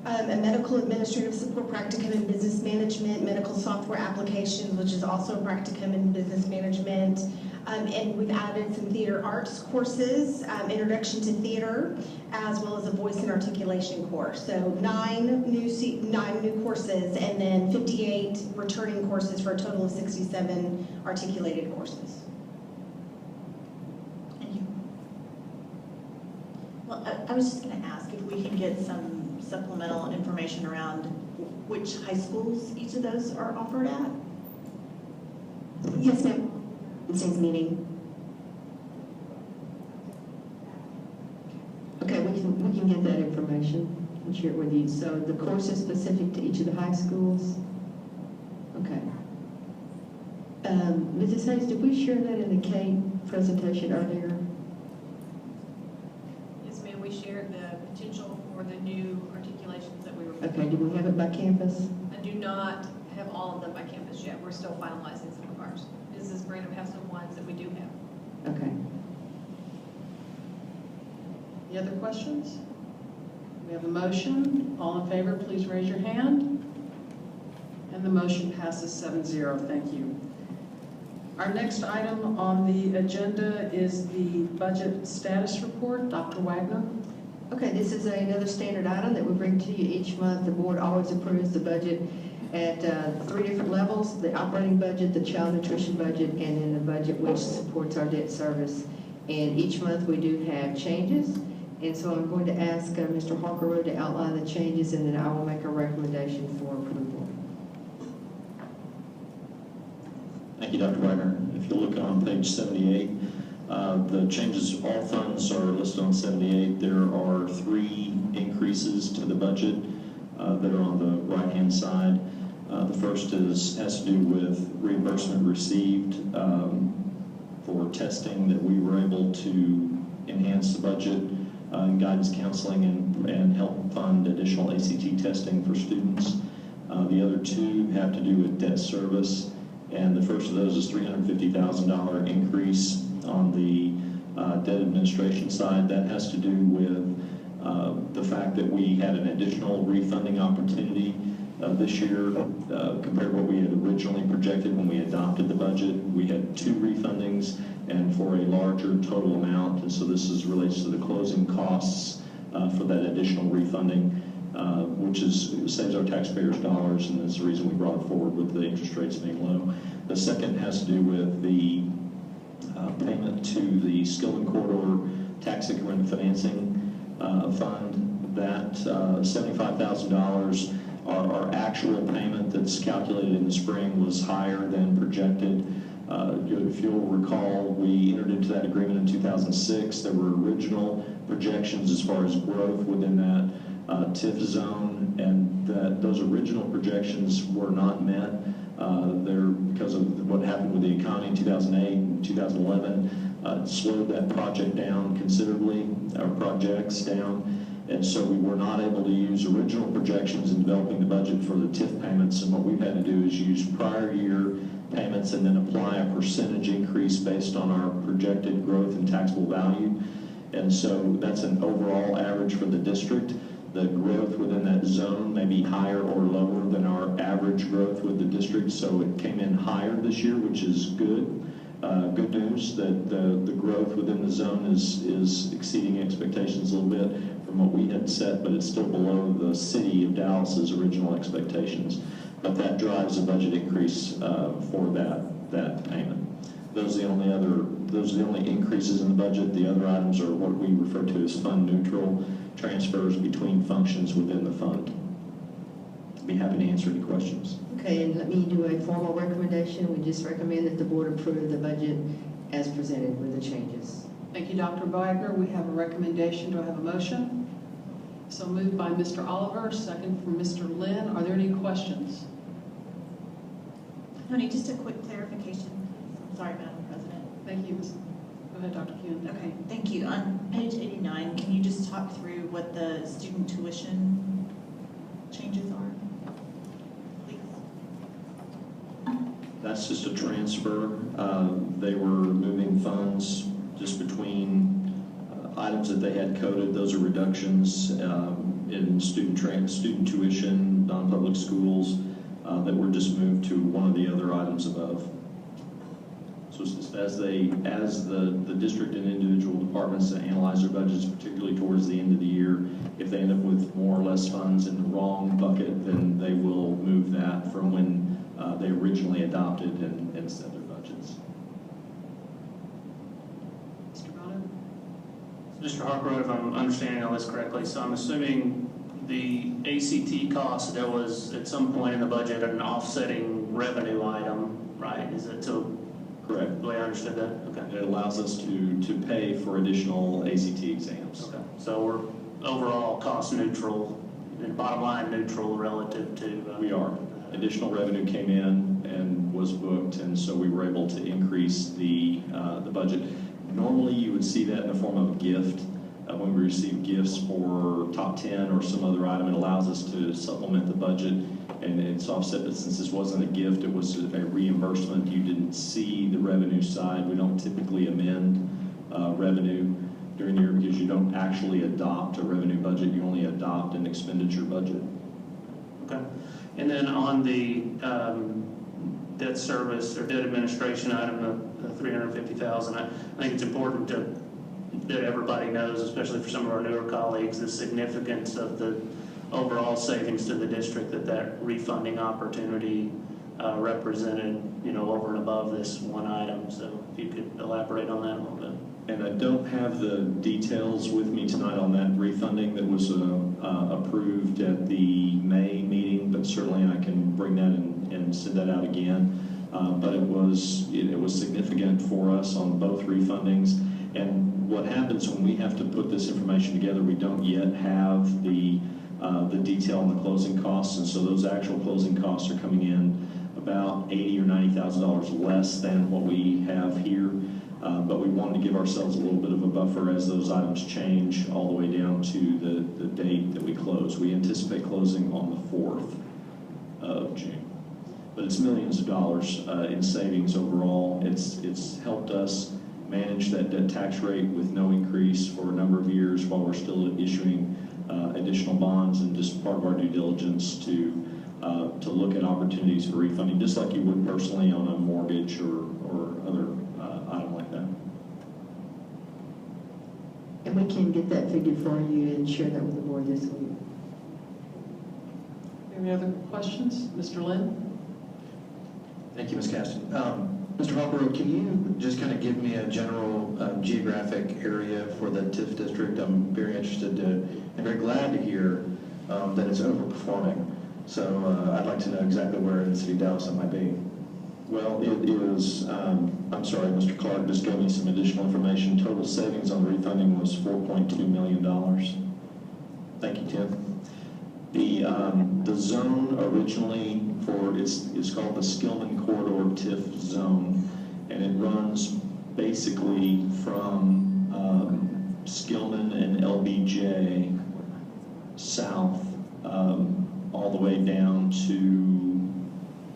a medical administrative support practicum in business management, medical software applications, which is also a practicum in business management, and we've added some theater arts courses, introduction to theater, as well as a voice and articulation course. So 9 new courses, and then 58 returning courses for a total of 67 articulated courses.
Thank you.
Well, I was just going to ask if we can get some supplemental information around which high schools each of those are offered at?
Yes, ma'am. Wednesday's meeting.
Okay, we can get that information and share it with you. So the course is specific to each of the high schools? Okay. Mrs. Hayes, did we share that in the K presentation earlier?
Yes, ma'am, we shared the potential for the new articulations that we were.
Okay, do we have it by campus?
I do not have all of them by campus yet. We're still finalizing some of ours. Mrs. Branham has some ones that we do have.
Okay.
Any other questions? We have a motion. All in favor, please raise your hand. And the motion passes 7-0. Thank you. Our next item on the agenda is the budget status report. Dr. Wagner.
Okay, this is another standard item that we bring to you each month. The board always approves the budget at 3 different levels: the operating budget, the child nutrition budget, and then the budget which supports our debt service. And each month we do have changes. And so I'm going to ask Mr. Harker to outline the changes, and then I will make a recommendation for approval.
Thank you, Dr. Wagner. If you look on page 78, the changes, all funds are listed on 78. There are 3 increases to the budget that are on the right-hand side. The first has to do with reimbursement received for testing that we were able to enhance the budget, guidance counseling, and help fund additional ACT testing for students. The other 2 have to do with debt service, and the first of those is $350,000 increase on the debt administration side. That has to do with the fact that we had an additional refunding opportunity this year compared to what we had originally projected when we adopted the budget. We had 2 refundings and for a larger total amount, and so this relates to the closing costs for that additional refunding, which saves our taxpayers dollars, and that's the reason we brought it forward with the interest rates being low. The second has to do with the payment to the Skill and Corridor Tax Increment Financing Fund. That $75,000, our actual payment that's calculated in the spring was higher than projected. If you'll recall, we entered into that agreement in 2006. There were original projections as far as growth within that TIF zone and that those original projections were not met. Because of what happened with the economy in 2008 and 2011, slowed that project down considerably, our projects down. And so we were not able to use original projections in developing the budget for the TIF payments. And what we've had to do is use prior year payments and then apply a percentage increase based on our projected growth in taxable value. And so that's an overall average for the district. The growth within that zone may be higher or lower than our average growth with the district. So it came in higher this year, which is good. Good news that the growth within the zone is exceeding expectations a little bit from what we had set, but it's still below the city of Dallas's original expectations. But that drives a budget increase for that payment. Those are the only increases in the budget. The other items are what we refer to as fund neutral, transfers between functions within the fund. I'd be happy to answer any questions.
Okay, and let me do a formal recommendation. We just recommend that the board approve the budget as presented with the changes.
Thank you, Dr. Wagner. We have a recommendation. Do I have a motion? So moved by Mr. Oliver, second from Mr. Lynn. Are there any questions?
Tony, just a quick clarification. Sorry, Madam President.
Thank you. Go ahead, Dr. Kuhn.
Okay, thank you. On page 89, can you just talk through what the student tuition changes are?
That's just a transfer. They were moving funds just between items that they had coded. Those are reductions in student tuition, non-public schools that were just moved to one of the other items above. So it's just as the district and individual departments analyze their budgets, particularly towards the end of the year, if they end up with more or less funds in the wrong bucket, then they will move that from when they originally adopted and set their budgets.
Mr. Gatto?
Mr. Harper, if I'm understanding all this correctly, so I'm assuming the ACT cost, there was at some point in the budget an offsetting revenue item, right? Is it so?
Correct.
The way I understood that? Okay.
It allows us to pay for additional ACT exams.
Okay. So we're overall cost neutral and bottom line neutral relative to...
We are. Additional revenue came in and was booked, and so we were able to increase the budget. Normally, you would see that in the form of a gift. When we receive gifts for top 10 or some other item, it allows us to supplement the budget, and it's offset. But since this wasn't a gift, it was a reimbursement. You didn't see the revenue side. We don't typically amend revenue during the year because you don't actually adopt a revenue budget. You only adopt an expenditure budget.
Okay. And then on the debt service or debt administration item, the $350,000, I think it's important that everybody knows, especially for some of our newer colleagues, the significance of the overall savings to the district that refunding opportunity represented, over and above this one item. So if you could elaborate on that a little bit.
And I don't have the details with me tonight on that refunding that was approved at the May meeting, but certainly I can bring that and send that out again. But it was significant for us on both refundings. And what happens when we have to put this information together, we don't yet have the detail on the closing costs, and so those actual closing costs are coming in about $80,000 or $90,000 less than what we have here. But we wanted to give ourselves a little bit of a buffer as those items change all the way down to the date that we close. We anticipate closing on the 4th of June. But it's millions of dollars in savings overall. It's helped us manage that debt tax rate with no increase for a number of years while we're still issuing additional bonds, and just part of our due diligence to look at opportunities for refunding, just like you would personally on a mortgage or other item like that.
And we can get that figure for you and share that with the board this week.
Any other questions? Mr. Lynn?
Thank you, Ms. Caston. Mr. Hopper, can you just kind of give me a general geographic area for the TIF district? I'm very interested and very glad to hear that it's overperforming. So I'd like to know exactly where in the city of Dallas it might be.
Well, it is, I'm sorry, Mr. Clark just gave me some additional information. Total savings on the refunding was $4.2 million. Thank you, Tim. The zone originally for is called the Skillman Corridor TIF zone, and it runs basically from Skillman and LBJ south all the way down to,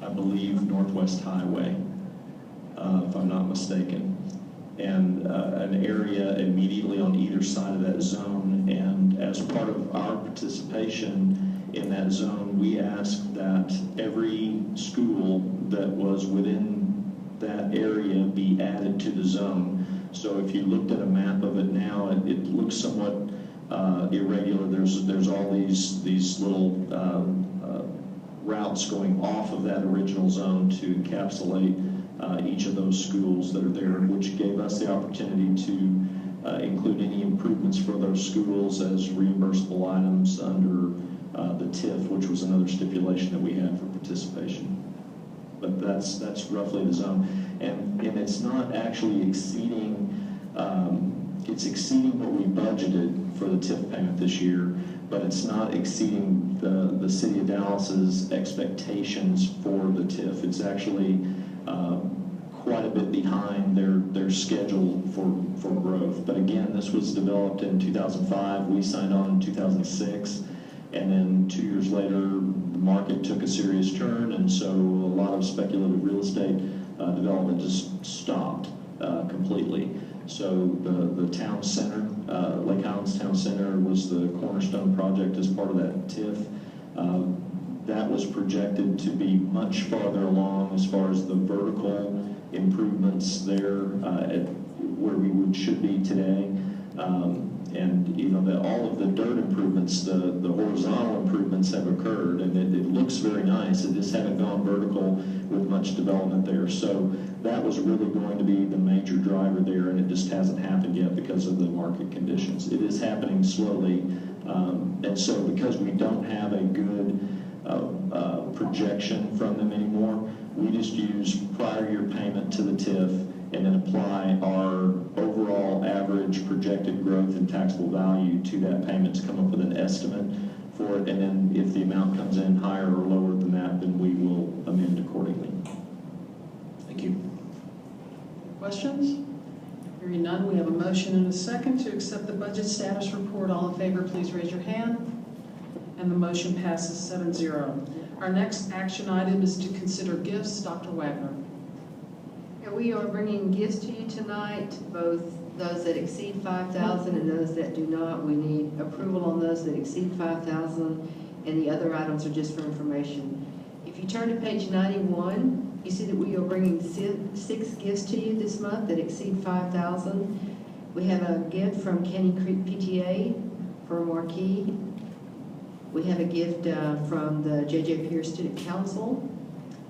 I believe, Northwest Highway, if I'm not mistaken, and an area immediately on either side of that zone. And as part of our participation in that zone, we asked that every school that was within that area be added to the zone. So if you looked at a map of it now, it looks somewhat irregular. There's all these little routes going off of that original zone to encapsulate each of those schools that are there, which gave us the opportunity to include any improvements for those schools as reimbursable items under the TIF, which was another stipulation that we had for participation. But that's roughly the zone, and it's not actually exceeding. It's exceeding what we budgeted for the TIF payment this year, but it's not exceeding the City of Dallas's expectations for the TIF. It's actually quite a bit behind their schedule for growth. But again, this was developed in 2005. We signed on in 2006. And then 2 years later, the market took a serious turn, and so a lot of speculative real estate development just stopped completely. So the town center, Lake Highlands Town Center, was the cornerstone project as part of that TIF. That was projected to be much farther along as far as the vertical improvements there at where we should be today. And you know, all of the dirt improvements, the horizontal improvements have occurred, and it looks very nice. It just haven't gone vertical with much development there. So that was really going to be the major driver there, and it just hasn't happened yet because of the market conditions. It is happening slowly, and so because we don't have a good projection from them anymore, we just use prior year payment to the TIF and then apply our overall average projected growth in taxable value to that payment to come up with an estimate for it. And then if the amount comes in higher or lower than that, then we will amend accordingly. Thank you.
Questions? Hearing none, we have a motion and a second to accept the budget status report. All in favor, please raise your hand. And the motion passes 7-0. Our next action item is to consider gifts. Dr. Wagner.
We are bringing gifts to you tonight, both those that exceed $5,000 and those that do not. We need approval on those that exceed $5,000, and the other items are just for information. If you turn to page 91, you see that we are bringing 6 gifts to you this month that exceed $5,000. We have a gift from Canyon Creek PTA for a marquee. We have a gift from the J.J. Pierce Student Council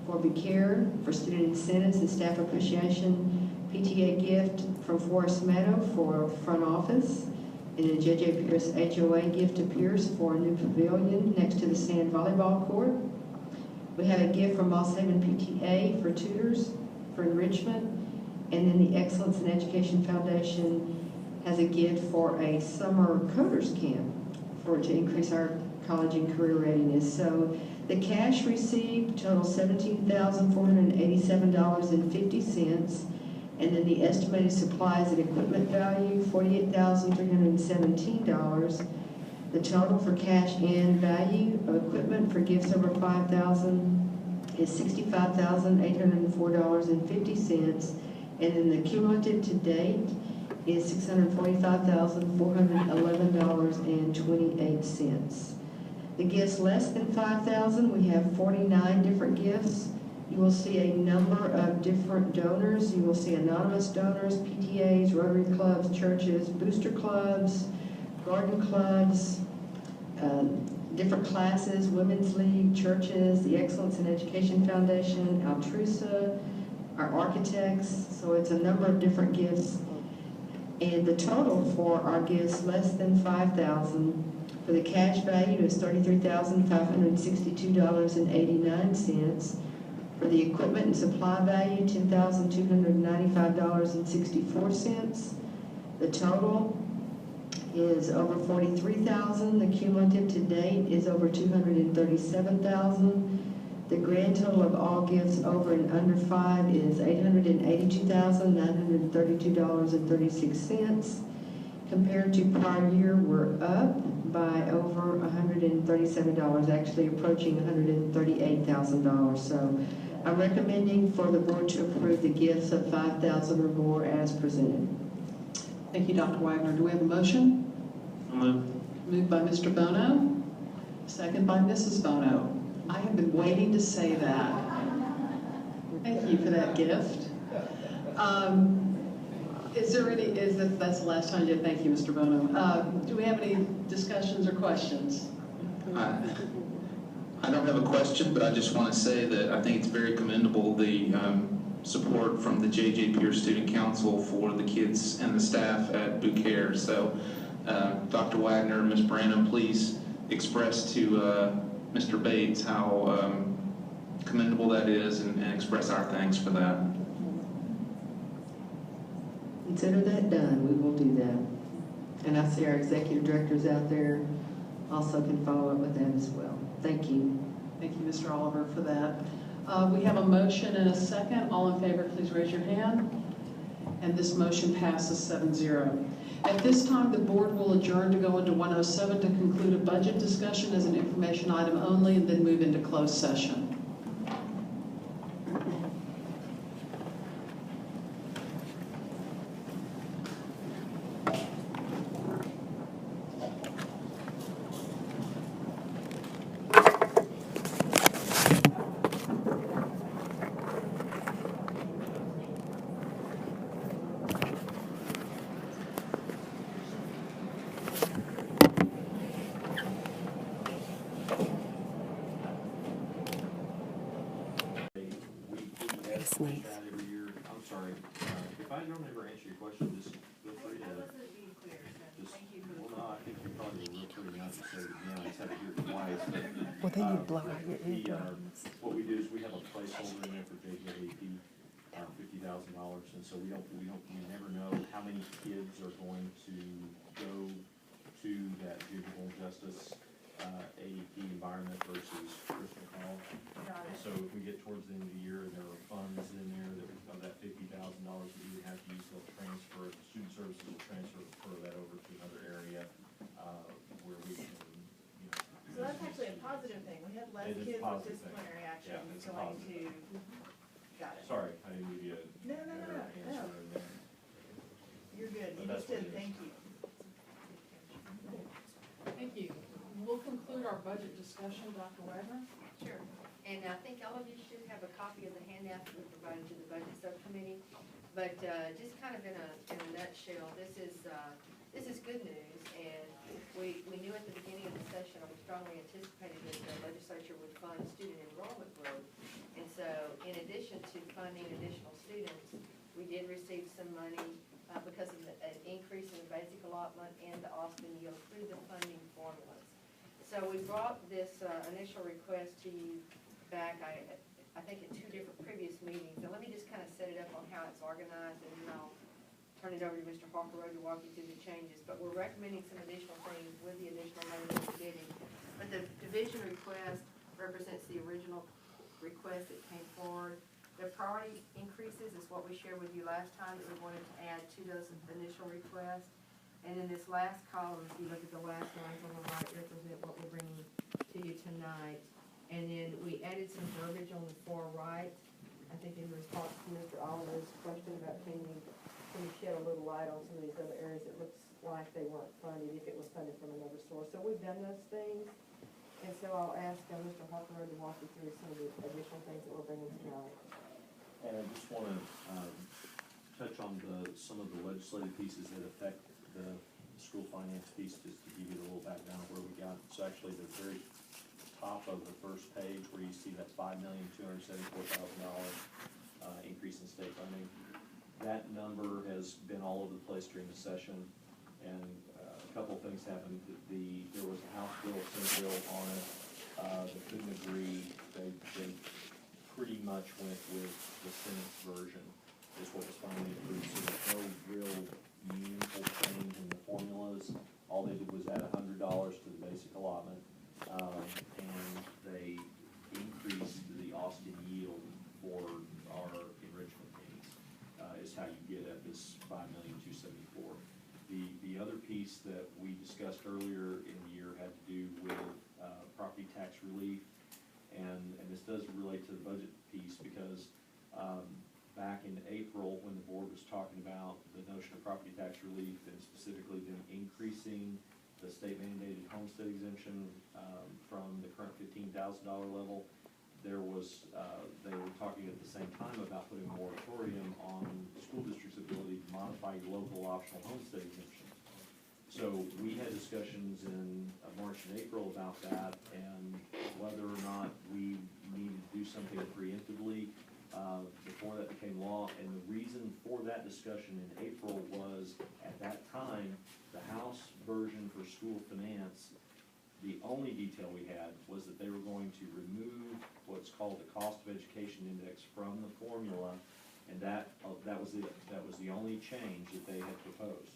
for Care, for student incentives and staff appreciation. PTA gift from Forest Meadow for front office, and a J.J. Pierce HOA gift to Pierce for a new pavilion next to the sand volleyball court. We have a gift from Moss Haven PTA for tutors for enrichment, and then the Excellence in Education Foundation has a gift for a summer coders camp to increase our college and career readiness. So the cash received totals $17,487.50, and then the estimated supplies and equipment value $48,317. The total for cash and value of equipment for gifts over $5,000 is $65,804.50, and then the cumulative to date is $645,411.28. The gifts less than $5,000, we have 49 different gifts. You will see a number of different donors. You will see anonymous donors, PTAs, Rotary clubs, churches, booster clubs, garden clubs, different classes, Women's League, churches, the Excellence in Education Foundation, Altrusa, our architects. So it's a number of different gifts. And the total for our gifts less than $5,000, for the cash value is $33,562.89. For the equipment and supply value, $10,295.64. The total is over 43,000. The cumulative to date is over 237,000. The grand total of all gifts over and under 5 is $882,932.36. Compared to prior year, we're up by over $137, actually approaching $138,000. So I'm recommending for the board to approve the gifts of $5,000 or more as presented.
Thank you, Dr. Wagner. Do we have a motion? Moved by Mr. Bono, second by Mrs. Bono. I have been waiting to say that. Thank you for that gift. Is there any, that's the last time you did, thank you, Mr. Bono. Do we have any discussions or questions?
I don't have a question, but I just want to say that I think it's very commendable, the support from the J.J. Pierce Student Council for the kids and the staff at Bouquet. So, Dr. Wagner, Ms. Branham, please express to Mr. Bates how commendable that is and express our thanks for that.
Consider that done. We will do that. And I see our executive directors out there also can follow up with that as well. Thank you.
Thank you, Mr. Oliver, for that. We have a motion and a second. All in favor, please raise your hand. And this motion passes 7-0. At this time, the board will adjourn to go into 107 to conclude a budget discussion as an information item only, and then move into closed session.
Every year. I'm sorry. If I don't ever answer your question, just feel free to. Well, no, I think you probably were real pretty nice to say it again. I just had to hear it twice. But,
well, then you blow out your eardrums.
What we do is we have a placeholder in there for JJAP, $50,000, and so we never know how many kids are going to go to that juvenile justice AEP environment versus Christian college. And so if we get towards the end of the year and there are funds in there that of that $50,000 that we would have to use, they'll transfer, the student services will transfer that over to another area where we can,
So that's actually a positive thing. We have less kids with disciplinary action going to, got it.
Sorry, I didn't give you a
No. You're good. You just did. Thank you.
Thank you. We'll conclude our budget discussion. Dr. Wagner?
Sure. And I think all of you should have a copy of the handout that we provided to the budget subcommittee. But just kind of in a nutshell, this is good news. And we knew at the beginning of the session, or we strongly anticipated that the legislature would fund student enrollment growth. And so in addition to funding additional students, we did receive some money because of an increase in the basic allotment and the Austin yield through the funding formulas. So we brought this initial request to you back, I think in 2 different previous meetings. And let me just kind of set it up on how it's organized, and then I'll turn it over to Mr. Harker to walk you through the changes. But we're recommending some additional things with the additional money that we're getting. But the division request represents the original request that came forward. The priority increases is what we shared with you last time that we wanted to add to those initial requests. And in this last column, if you look at the last lines on the right, represent what we're bringing to you tonight. And then we added some verbiage on the far right. I think in response to Mr. Oliver's question about can you shed a little light on some of these other areas, it looks like they weren't funded if it was funded from another source. So we've done those things. And so I'll ask Mr. Harker to walk you through some of the additional things that we're bringing tonight.
And I just want to touch on some of the legislative pieces that affect the school finance piece, just to give you a little background of where we got. So actually the very top of the first page where you see that $5,274,000 increase in state funding, that number has been all over the place during the session, and a couple of things happened. There was a House bill, Senate bill on it. They couldn't agree. They pretty much went with the Senate's version. is what was finally approved. So there's no real meaningful change in the formulas. All they did was add $100 to the basic allotment, and they increased the Austin yield for our enrichment pennies, is how you get at this $5,274,000. The other piece that we discussed earlier in the year had to do with property tax relief, and this does relate to the budget piece because back in April, when the board was talking about the notion of property tax relief and specifically them increasing the state mandated homestead exemption from the current $15,000 level, there was, they were talking at the same time about putting a moratorium on school districts' ability to modify local optional homestead exemption. So we had discussions in March and April about that and whether or not we needed to do something preemptively before that became law. And the reason for that discussion in April was, at that time, the House version for school finance, the only detail we had was that they were going to remove what's called the cost of education index from the formula, and that was the only change that they had proposed.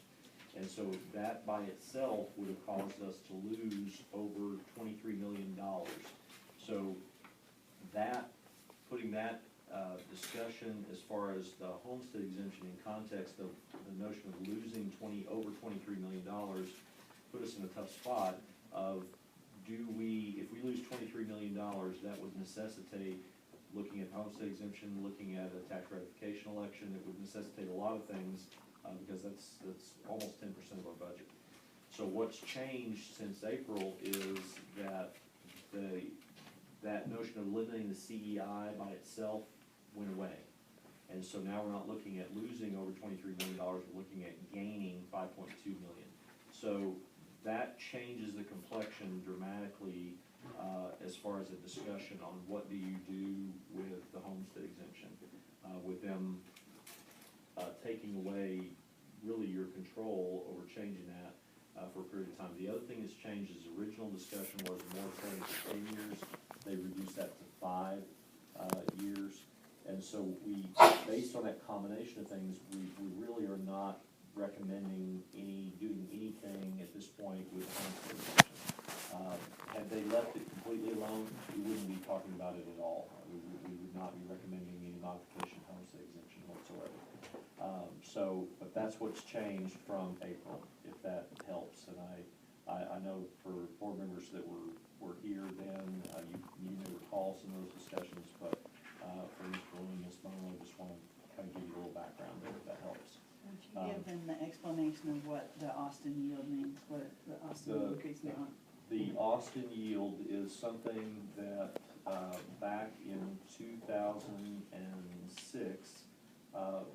And so that by itself would have caused us to lose over $23 million. So that, putting that discussion as far as the homestead exemption in context of the notion of losing over $23 million, put us in a tough spot of, if we lose $23 million, that would necessitate looking at homestead exemption, looking at a tax ratification election. It would necessitate a lot of things because that's almost 10% of our budget. So what's changed since April is that that notion of eliminating the CEI by itself went away. And so now we're not looking at losing over $23 million, we're looking at gaining $5.2 million. So that changes the complexion dramatically as far as a discussion on what do you do with the homestead exemption, with them taking away really your control over changing that for a period of time. The other thing that's changed is the original discussion was a moratorium for 10 years. They reduced that to 5 years. And so we, based on that combination of things, we really are not recommending doing anything at this point with homestead exemption. Had they left it completely alone, we wouldn't be talking about it at all. We would not be recommending any modification of homestead exemption whatsoever. But that's what's changed from April, if that helps. And I know for board members that were here then, you may recall some of those discussions, but for Mr. Lee and Ms. Monroe, I just want to kind of give you a little background there, if that helps.
Give them the explanation of what the Austin yield means, what the Austin increase means.
The Austin yield is something that back in 2006,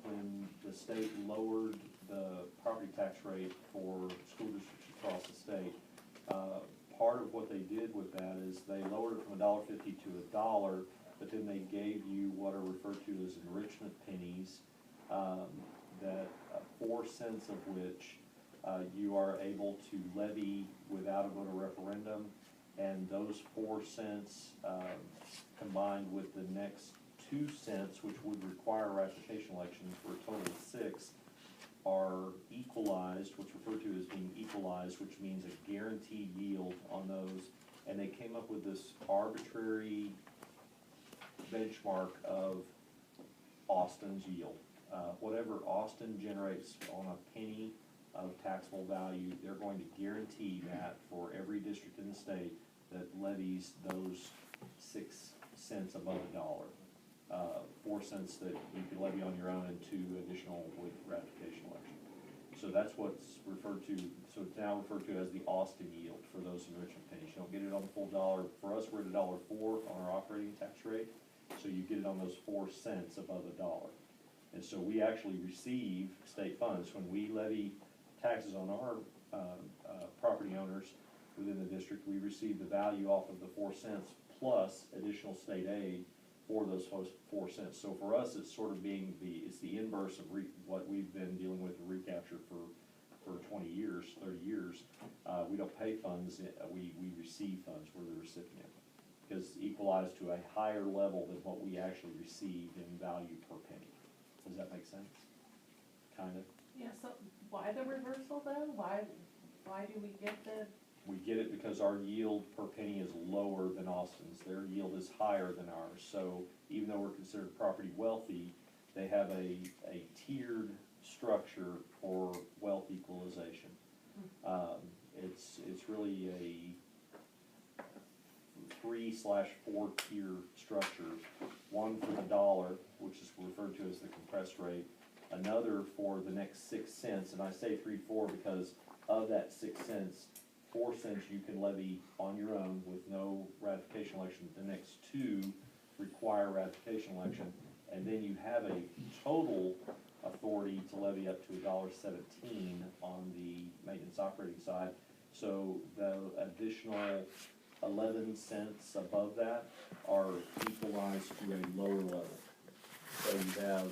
when the state lowered the property tax rate for school districts across the state, part of what they did with that is they lowered it from $1.50 to $1, but then they gave you what are referred to as enrichment pennies, that 4 cents of which you are able to levy without a voter referendum, and those 4 cents combined with the next 2 cents, which would require a ratification election for a total of 6, are equalized, what's referred to as being equalized, which means a guaranteed yield on those, and they came up with this arbitrary benchmark of Austin's yield. Whatever Austin generates on a penny of taxable value, they're going to guarantee that for every district in the state that levies those 6 cents above $1. 4 cents that you can levy on your own and 2 additional with ratification election. So that's what's referred to, so it's now referred to as the Austin yield for those enrichment pennies. You don't get it on the full dollar. For us, we're at $1.04 on our operating tax rate, so you get it on those 4 cents above $1. And so we actually receive state funds. When we levy taxes on our property owners within the district, we receive the value off of the 4 cents plus additional state aid for those 4 cents. So for us, it's sort of being it's the inverse of what we've been dealing with the recapture for 20 years, 30 years. We don't pay funds, we receive funds. We're the recipient, because it's equalized to a higher level than what we actually receive in value per penny.
Does that make sense? Kind of.
Yeah, so why the reversal though? Why do we get the?
We get it because our yield per penny is lower than Austin's. Their yield is higher than ours. So even though we're considered property wealthy, they have a tiered structure for wealth equalization. It's really a 3/4 tier structure. One for the dollar, which is referred to as the compressed rate. Another for the next 6 cents, and I say 3/4 because of that 6 cents, 4 cents you can levy on your own with no ratification election. The next 2 require ratification election, and then you have a total authority to levy up to $1.17 on the maintenance operating side. So the additional 11 cents above that are equalized to a lower level. So you have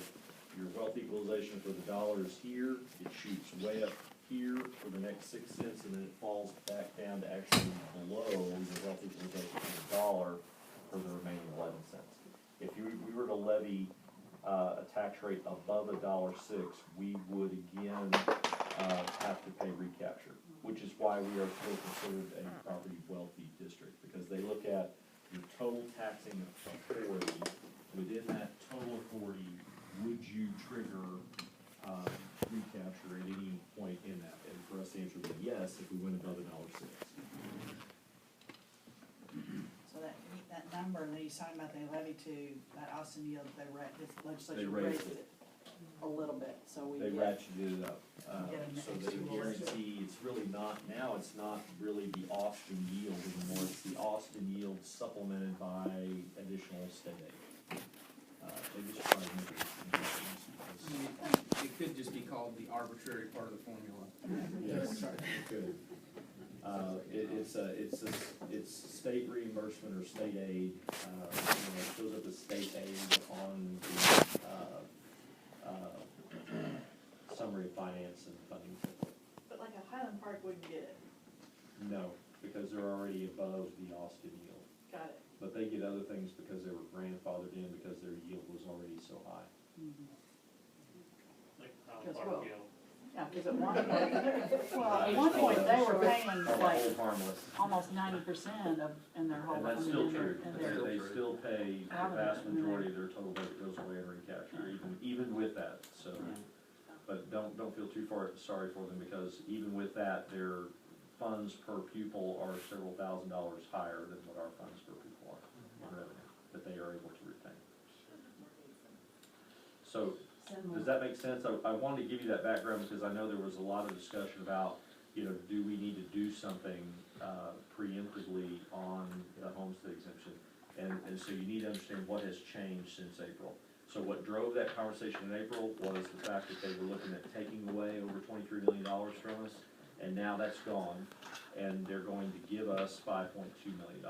your wealth equalization for the dollars here, it shoots way up here for the next 6 cents, and then it falls back down to actually below the wealth equalization for the dollar for the remaining 11 cents. If we were to levy a tax rate above $1.06, we would again have to pay recapture, which is why we are still considered a property wealthy district, because they look at your total taxing authority. Within that total authority, would you trigger recapture at any point in that? And for us, the answer would be yes if we went above $1.06.
So that number that he's talking about, they levy to that Austin yield, this legislature
raised
raised it a little bit, so we
They
get.
ratcheted it up.
Get an
So
extra
they
little
guarantee, it's really not, now it's not really the Austin yield anymore, it's the Austin yield supplemented by additional state aid. They just try to make it.
It could just be called the arbitrary part of the formula.
Yes, it could. It's state reimbursement or state aid. It shows up as state aid on the summary of finance and funding.
But like a Highland Park wouldn't get it.
No, because they're already above the Austin yield.
Got it.
But they get other things because they were grandfathered in because their yield was already so high.
Like
Because,
Park
well,
Hill.
yeah, because at one point, they were paying like
Hold harmless.
almost 90% in their whole.
And that's
I mean,
still
in their-
true.
in their-
They still pay the vast majority of their total budget goes away in recapture, even with that, so. But don't feel too sorry for them, because even with that, their funds per pupil are several $1,000s higher than what our funds per pupil are in revenue, that they are able to retain. So, does that make sense? I wanted to give you that background because I know there was a lot of discussion about, do we need to do something preemptively on the homestead exemption? And so you need to understand what has changed since April. So what drove that conversation in April was the fact that they were looking at taking away over $23 million from us, and now that's gone, and they're going to give us $5.2 million.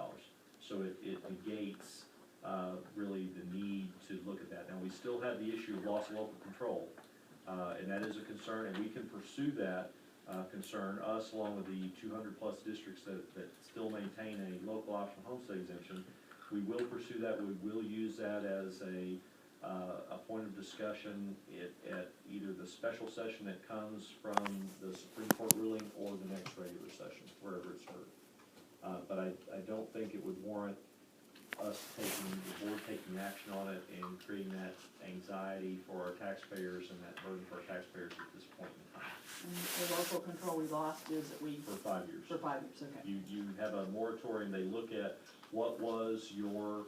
So it negates really the need to look at that. Now, we still have the issue of loss of local control, and that is a concern, and we can pursue that concern, us along with the 200+ districts that still maintain a local optional homestead exemption. We will pursue that. We will use that as a point of discussion at either the special session that comes from the Supreme Court ruling or the next regular session, wherever it's heard. But I don't think it would warrant us the board taking action on it and creating that anxiety for our taxpayers and that burden for our taxpayers at this point in time.
And the local control we lost is that we.
For 5 years.
For 5 years, okay.
You have a moratorium. They look at what was your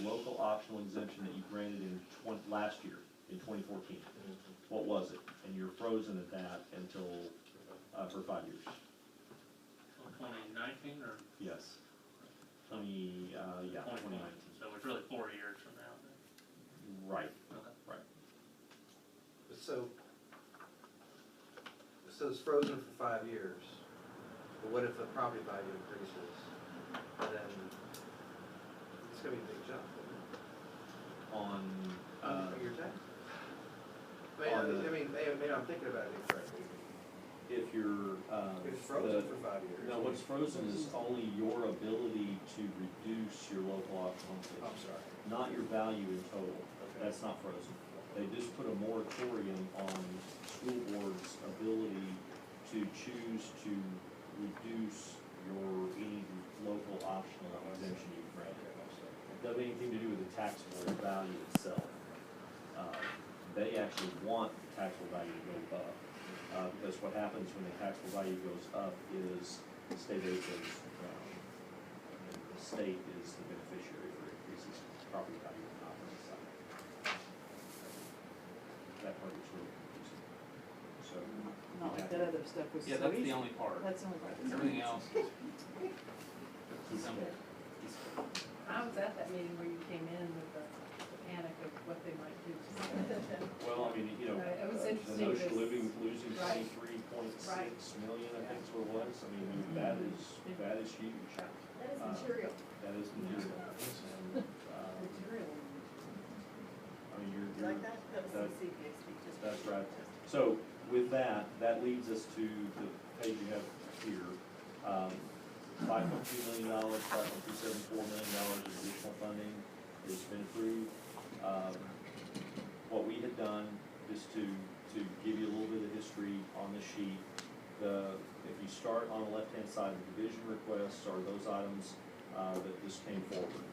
local optional exemption that you granted in last year, in 2014. What was it? And you're frozen at that until, for 5 years.
2019 or?
Yes. 2019.
So it's really 4 years from now then?
Right,
Okay.
right.
So it's frozen for 5 years, but what if the property value increases? And then it's gonna be a big jump.
On
your tax? Maybe I'm thinking about it incorrectly.
If you're,
It's frozen for 5 years.
No, what's frozen is only your ability to reduce your local optional homestead.
I'm sorry.
Not your value in total. That's not frozen. they just put a moratorium on school boards' ability to choose to reduce any local optional exemption you grant. It doesn't have anything to do with the taxable value itself. They actually want the taxable value to go up, because what happens when the taxable value goes up is the state aid goes down. And the state is the beneficiary for increases property value on the opposite side. That part is really confusing. So.
Not like that other stuff was.
Yeah, that's the only part.
That's the only part.
Everything else is simple.
I was at that meeting where you came in with the panic of what they might do.
Well, I mean,
It was
the
interesting.
notion of
this-
losing
Right.
23.6 million, I think is what it was. I mean, that is huge.
That is material.
That is material. And,
Material.
I mean,
You like that? That was the CPA speech.
That's right. So with that, that leads us to the page you have here. $5.2 million, $5.274 million of additional funding has been approved. What we had done, just to give you a little bit of history on the sheet, if you start on the left-hand side, the division requests are those items that just came forward.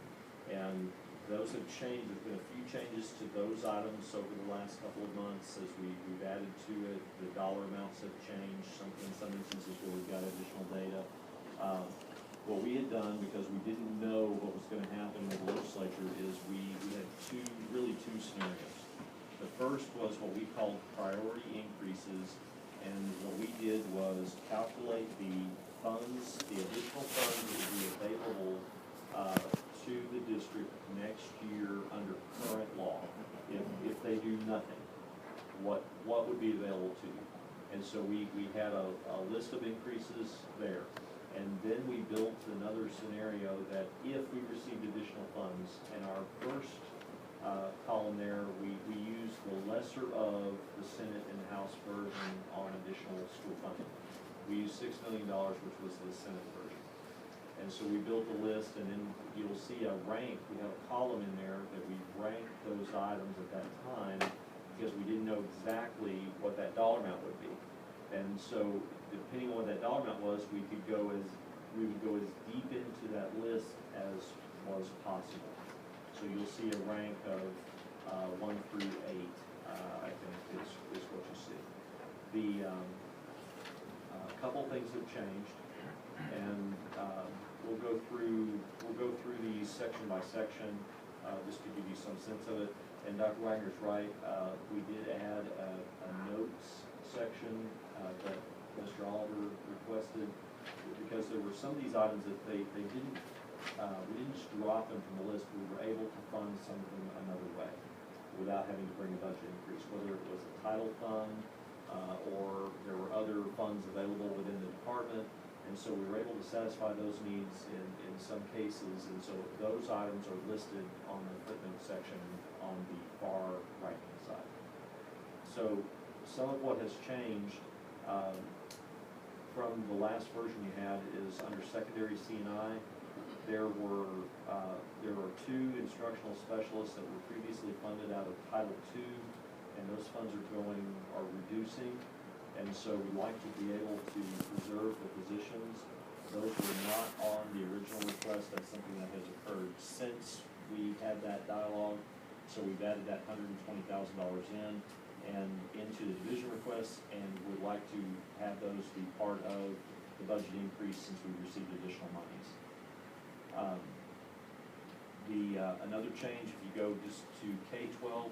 And those have changed. There's been a few changes to those items over the last couple of months as we've added to it. The dollar amounts have changed, in some instances where we've got additional data. What we had done, because we didn't know what was going to happen with the legislature, is we had two scenarios. The first was what we called priority increases, and what we did was calculate the funds, the additional funds that would be available to the district next year under current law. If they do nothing, what would be available to you? And so we had a list of increases there. And then we built another scenario that if we received additional funds, and our first column there, we used the lesser of the Senate and House version on additional school funding. We used $6 million, which was the Senate version. And so we built a list, and then you'll see a rank. We have a column in there that we ranked those items at that time because we didn't know exactly what that dollar amount would be. And so depending on what that dollar amount was, we would go as deep into that list as was possible. So you'll see a rank of 1 through 8, I think is what you see. A couple things have changed, and we'll go through these section by section, just to give you some sense of it. And Dr. Wagner's right, we did add a notes section that Mr. Oliver requested, because there were some of these items that we didn't just drop them from the list. We were able to fund some of them another way without having to bring a budget increase, whether it was a title fund or there were other funds available within the department. And so we were able to satisfy those needs in some cases. And so those items are listed on the footnote section on the far right-hand side. So some of what has changed from the last version you had is under secondary C&I. There were 2 instructional specialists that were previously funded out of Title II, and those funds are reducing. And so we'd like to be able to preserve the positions. Those were not on the original request. That's something that has occurred since we had that dialogue. So we've added that $120,000 in and into the division requests, and would like to have those be part of the budget increase since we received additional monies. Another change, if you go just to K-12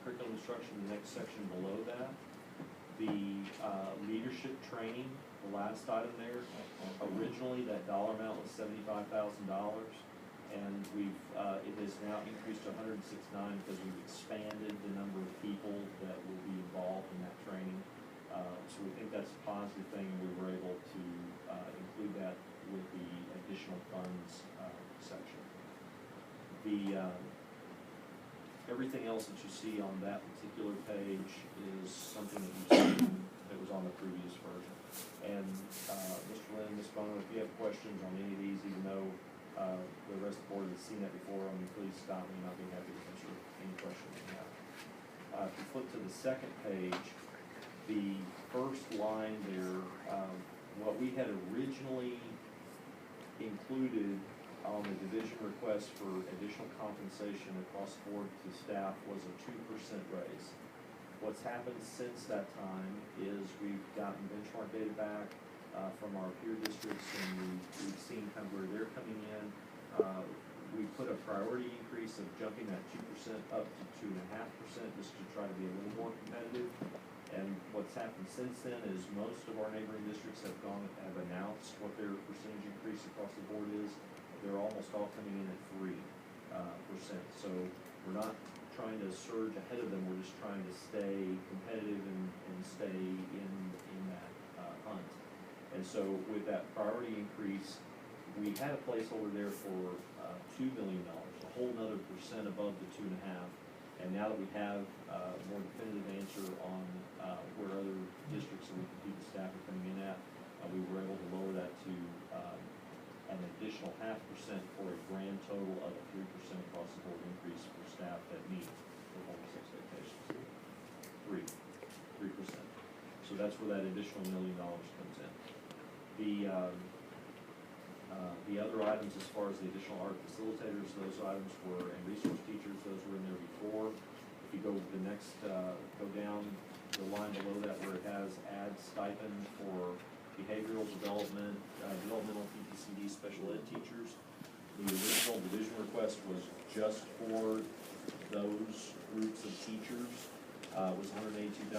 curriculum instruction, the next section below that, the leadership training, the last item there, originally that dollar amount was $75,000, and it has now increased to $169,000 because we've expanded the number of people that will be involved in that training. So we think that's a positive thing, and we were able to include that with the additional funds section. Everything else that you see on that particular page is something that you've seen that was on the previous version. And Mr. Lynn, Ms. Bono, if you have questions on any of these, even though the rest of the board has seen that before, please stop me and I'll be happy to answer any questions you have. if you flip to the second page, the first line there, what we had originally included on the division request for additional compensation across the board to staff was a 2% raise. What's happened since that time is we've gotten benchmark data back from our peer districts, and we've seen kind of where they're coming in. We put a priority increase of jumping that 2% up to 2.5% just to try to be a little more competitive. And what's happened since then is most of our neighboring districts have announced what their percentage increase across the board is. They're almost all coming in at 3%. So we're not trying to surge ahead of them. We're just trying to stay competitive and stay in that hunt. And so with that priority increase, we had a placeholder there for $2 million, a whole nother % above the 2.5. And now that we have a more definitive answer on where other districts that we compete with staff are coming in at, we were able to lower that to an additional 0.5% for a grand total of a 3% across the board increase for staff that meet performance expectations. 3%. So that's where that additional $1 million comes in. The other items, as far as the additional art facilitators, those items were, and resource teachers, those were in there before. If you go to the next, go down the line below that where it has add stipend for behavioral development, developmental PPCD special ed teachers. The original division request was just for those groups of teachers. Was $182,000,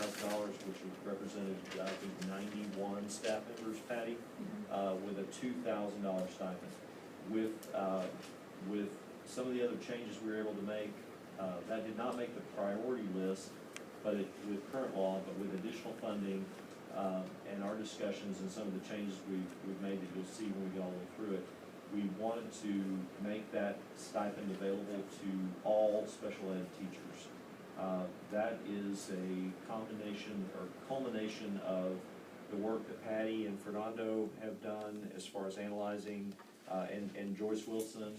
which represented, I think, 91 staff members, Patty, with a $2,000 stipend. With some of the other changes we were able to make, that did not make the priority list, but with current law, but with additional funding and our discussions and some of the changes we've made that you'll see when we go all the way through it, we wanted to make that stipend available to all special ed teachers. That is a combination or culmination of the work that Patty and Fernando have done as far as analyzing, and Joyce Wilson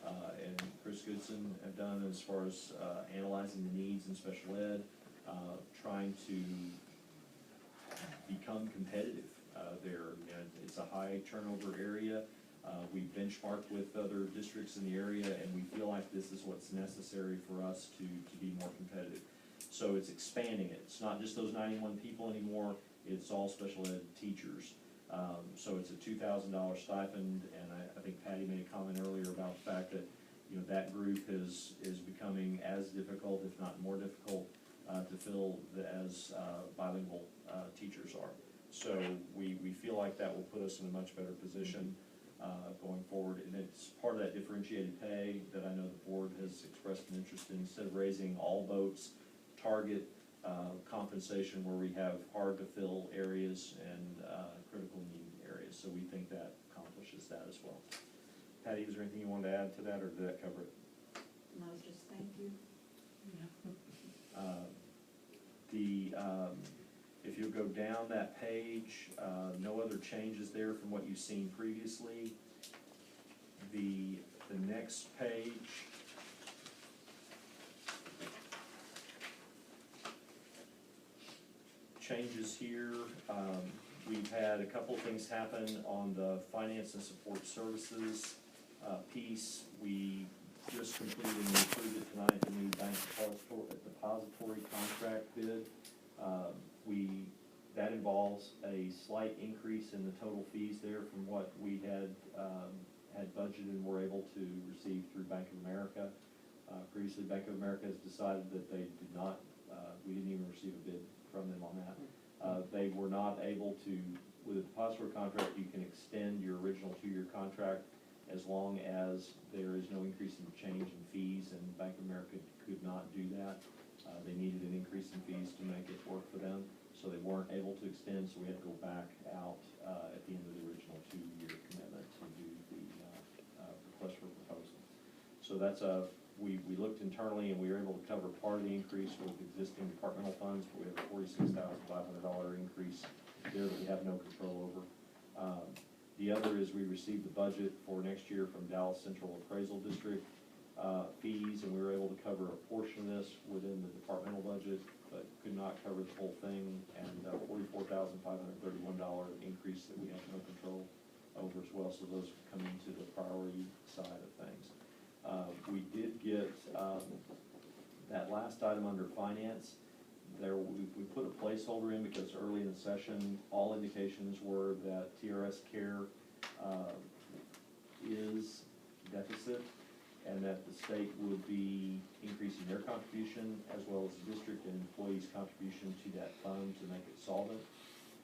and Chris Goodson have done as far as analyzing the needs in special ed, trying to become competitive there. It's a high turnover area. We benchmarked with other districts in the area, and we feel like this is what's necessary for us to be more competitive. So it's expanding it. It's not just those 91 people anymore, it's all special ed teachers. So it's a $2,000 stipend, and I think Patty made a comment earlier about the fact that that group is becoming as difficult, if not more difficult, to fill as bilingual teachers are. So we feel like that will put us in a much better position going forward, and it's part of that differentiated pay that I know the board has expressed an interest in. Instead of raising all boats, target compensation where we have hard to fill areas and critical need areas. So we think that accomplishes that as well. Patty, is there anything you want to add to that, or did that cover it?
No, just thank you.
If you go down that page, no other changes there from what you've seen previously. The next page changes here. We've had a couple of things happen on the finance and support services piece. We just completed and approved it tonight, the new bank depository contract bid. That involves a slight increase in the total fees there from what we had budgeted and were able to receive through Bank of America. Previously, Bank of America has decided that they did not, we didn't even receive a bid from them on that. They were not able to, with a depository contract, you can extend your original 2-year contract as long as there is no increase in change in fees, and Bank of America could not do that. They needed an increase in fees to make it work for them, so they weren't able to extend, so we had to go back out at the end of the original 2-year commitment to do the request for proposal. So that's we looked internally, and we were able to cover part of the increase with existing departmental funds, but we have a $46,500 increase there that we have no control over. The other is we received the budget for next year from Dallas Central Appraisal District. fees, and we were able to cover a portion of this within the departmental budget, but could not cover the whole thing, and $44,531 increase that we have no control over as well, so those come into the priority side of things. We did get that last item under finance. There, we put a placeholder in because early in the session, all indications were that TRS Care is deficit, and that the state would be increasing their contribution as well as the district and employees' contribution to that fund to make it solvent.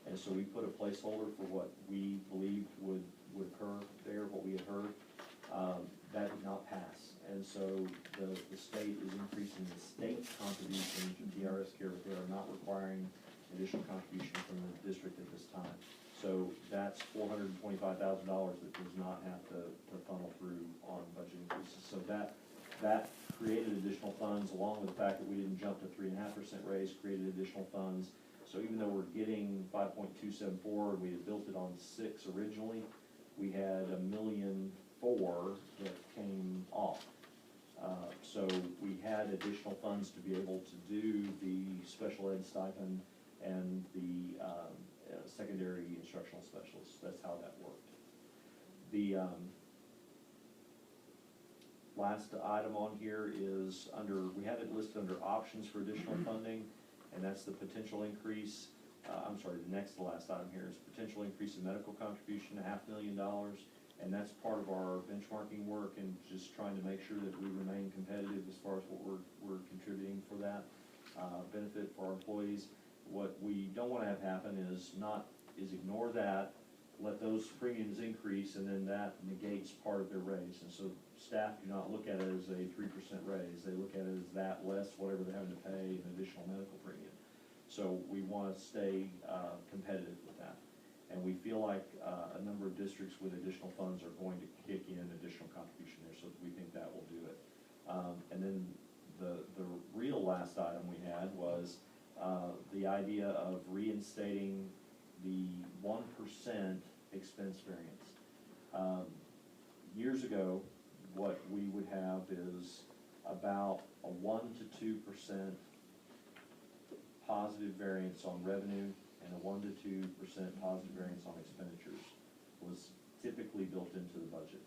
And so we put a placeholder for what we believed would occur there, what we had heard. That did not pass. And so the state is increasing the state's contribution to TRS Care, but they are not requiring additional contribution from the district at this time. So that's $425,000 that does not have to funnel through on budget increases. So that created additional funds, along with the fact that we didn't jump to 3.5% raise, created additional funds. So even though we're getting 5.274, we had built it on 6 originally, we had $1.4 million that came off. So we had additional funds to be able to do the special ed stipend and the secondary instructional specialists. That's how that worked. The last item on here is under, we have it listed under options for additional funding, and that's the potential increase. I'm sorry, the next to last item here is potential increase in medical contribution, $500,000, and that's part of our benchmarking work and just trying to make sure that we remain competitive as far as what we're contributing for that benefit for our employees. What we don't want to have happen is ignore that, let those premiums increase, and then that negates part of their raise. And so staff do not look at it as a 3% raise. They look at it as that less whatever they're having to pay in additional medical premium. So we want to stay competitive with that. And we feel like a number of districts with additional funds are going to kick in additional contribution there, so we think that will do it. And then the real last item we had was the idea of reinstating the 1% expense variance. Years ago, what we would have is about a 1 to 2% positive variance on revenue and a 1 to 2% positive variance on expenditures was typically built into the budget.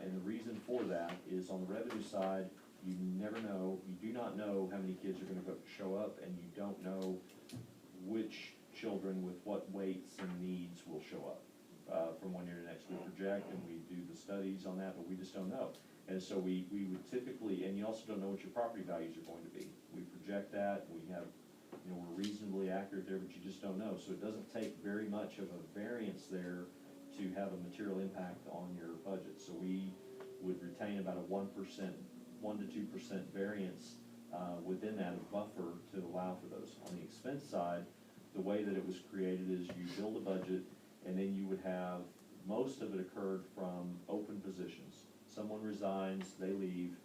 And the reason for that is on the revenue side, you never know, you do not know how many kids are going to show up, and you don't know which children with what weights and needs will show up from one year to next. We project and we do the studies on that, but we just don't know. And so we would typically, and you also don't know what your property values are going to be. We project that, we have, we're reasonably accurate there, but you just don't know. So it doesn't take very much of a variance there to have a material impact on your budget. So we would retain about a 1% to 2% variance within that buffer to allow for those. On the expense side, the way that it was created is you build a budget, and then you would have, most of it occurred from open positions. Someone resigns, they leave,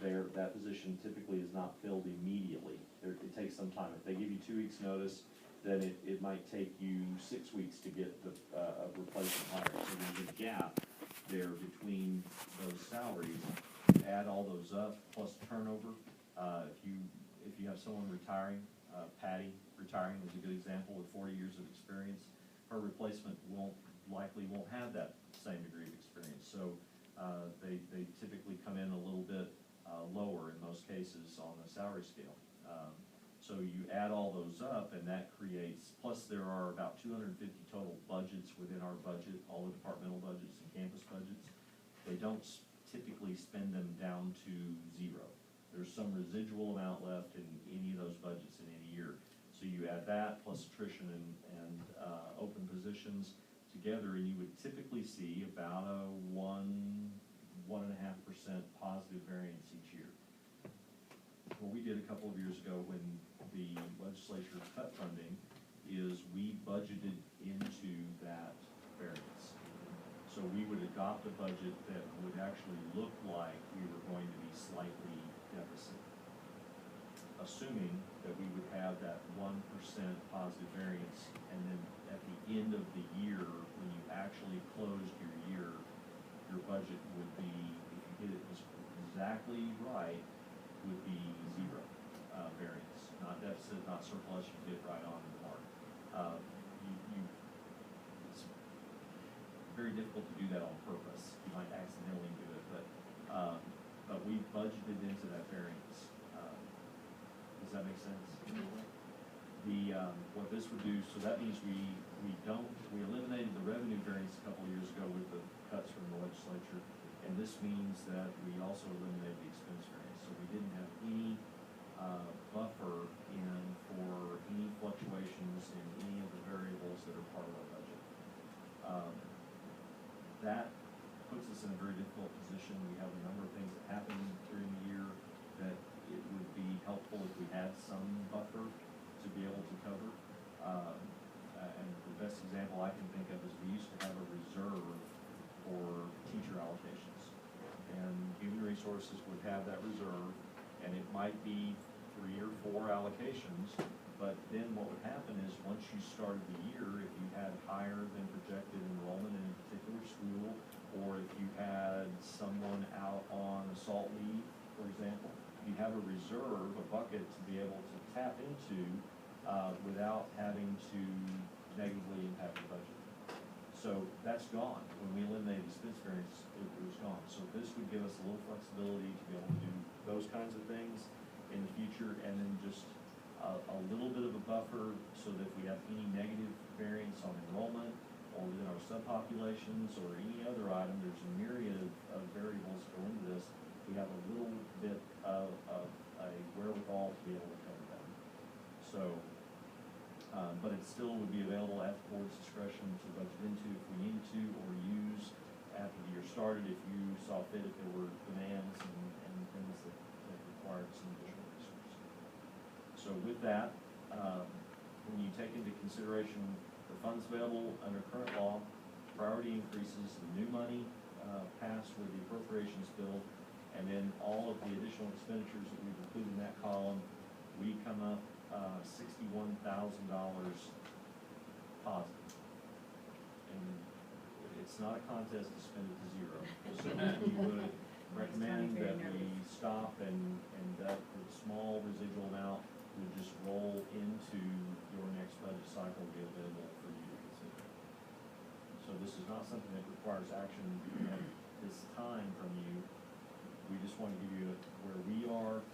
that position typically is not filled immediately. It takes some time. If they give you 2 weeks notice, then it might take you 6 weeks to get a replacement hire. So there's a gap there between those salaries. Add all those up, plus turnover. If you have someone retiring, Patty retiring is a good example with 40 years of experience. Her replacement likely won't have that same degree of experience. So they typically come in a little bit lower in most cases on the salary scale. So you add all those up, and that creates, plus there are about 250 total budgets within our budget, all the departmental budgets and campus budgets. They don't typically spend them down to 0. There's some residual amount left in any of those budgets in any year. So you add that plus attrition and open positions together, and you would typically see about a 1.5% positive variance each year. What we did a couple of years ago when the legislature cut funding is we budgeted into that variance. So we would adopt a budget that would actually look like we were going to be slightly deficit, assuming that we would have that 1% positive variance, and then at the end of the year, when you actually closed your year, your budget would be, if you hit it exactly right would be zero variance, not deficit, not surplus. You get right on the mark. It's very difficult to do that on purpose. You might accidentally do it, but we budgeted into that variance. Does that make sense? What this would do, so that means we eliminated the revenue variance a couple of years ago with the cuts from the legislature, and this means that we also eliminated the expense variance. So we didn't have any buffer in for any fluctuations in any of the variables that are part of our budget. That puts us in a very difficult position. We have a number of things that happen during the year that it would be helpful if we had some buffer to be able to cover. And the best example I can think of is we used to have a reserve for teacher allocations. And human resources would have that reserve, and it might be 3 or 4 allocations, but then what would happen is once you started the year, if you had higher than projected enrollment in a particular school, or if you had someone out on assault leave, for example, you have a reserve, a bucket to be able to tap into without having to negatively impact the budget. So that's gone. When we eliminated expense variance, it was gone. So this would give us a little flexibility to be able to do those kinds of things in the future, and then just a little bit of a buffer so that if we have any negative variance on enrollment or within our subpopulations or any other item, there's a myriad of variables that go into this. We have a little bit of a wherewithal to be able to cover that. So, but it still would be available at the board's discretion to budget into if we needed to, or use after the year started if you saw fit, if there were demands and things that required some additional resources. So with that, when you take into consideration the funds available under current law, priority increases, the new money passed with the appropriations bill, and then all of the additional expenditures that we've included in that column, we come up $61,000 positive. And it's not a contest to spend it to zero. So we would recommend that we stop and that the small residual amount would just roll into your next budget cycle, be available for you to consider. So this is not something that requires action at this time from you. We just want to give you where we are,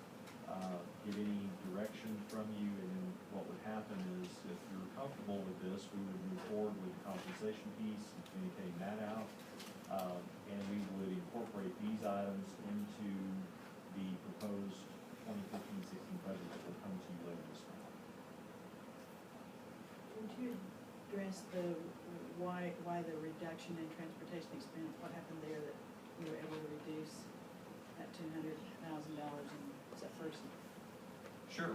get any direction from you, and then what would happen is if you're comfortable with this, we would move forward with the compensation piece and communicating that out, and we would incorporate these items into the proposed 2015-16 budget that will come to you later this month.
Would you address why the reduction in transportation expense? What happened there that we were able to reduce that $200,000 in that first?
Sure.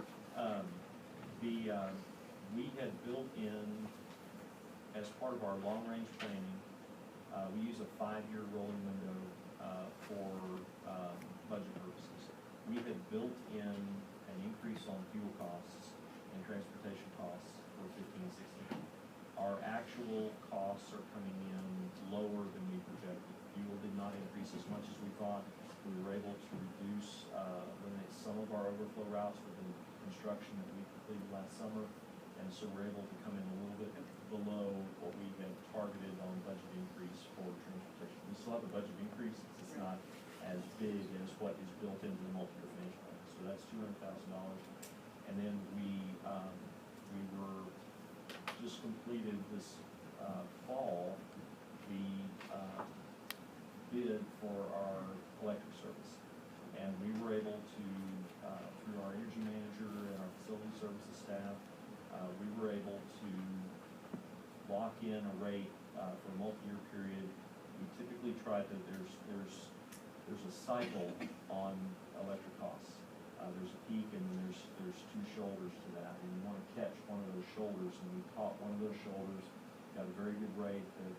We had built in, as part of our long-range planning, we use a 5-year rolling window for budget purposes. We had built in an increase on fuel costs and transportation costs for 15-16. Our actual costs are coming in lower than we projected. Fuel did not increase as much as we thought. We were able to eliminate some of our overflow routes with the construction that we completed last summer, and so we're able to come in a little bit below what we had targeted on budget increase for transportation. We still have a budget increase, it's not as big as what is built into the multi-year financial plan. So that's $200,000. And then we were just completed this fall the bid for our electric service, and we were able to through our energy manager and our facility services staff, we were able to lock in a rate for a multi-year period. We typically try to, there's a cycle on electric costs. There's a peak and then there's 2 shoulders to that, and you want to catch one of those shoulders, and we caught one of those shoulders, got a very good rate that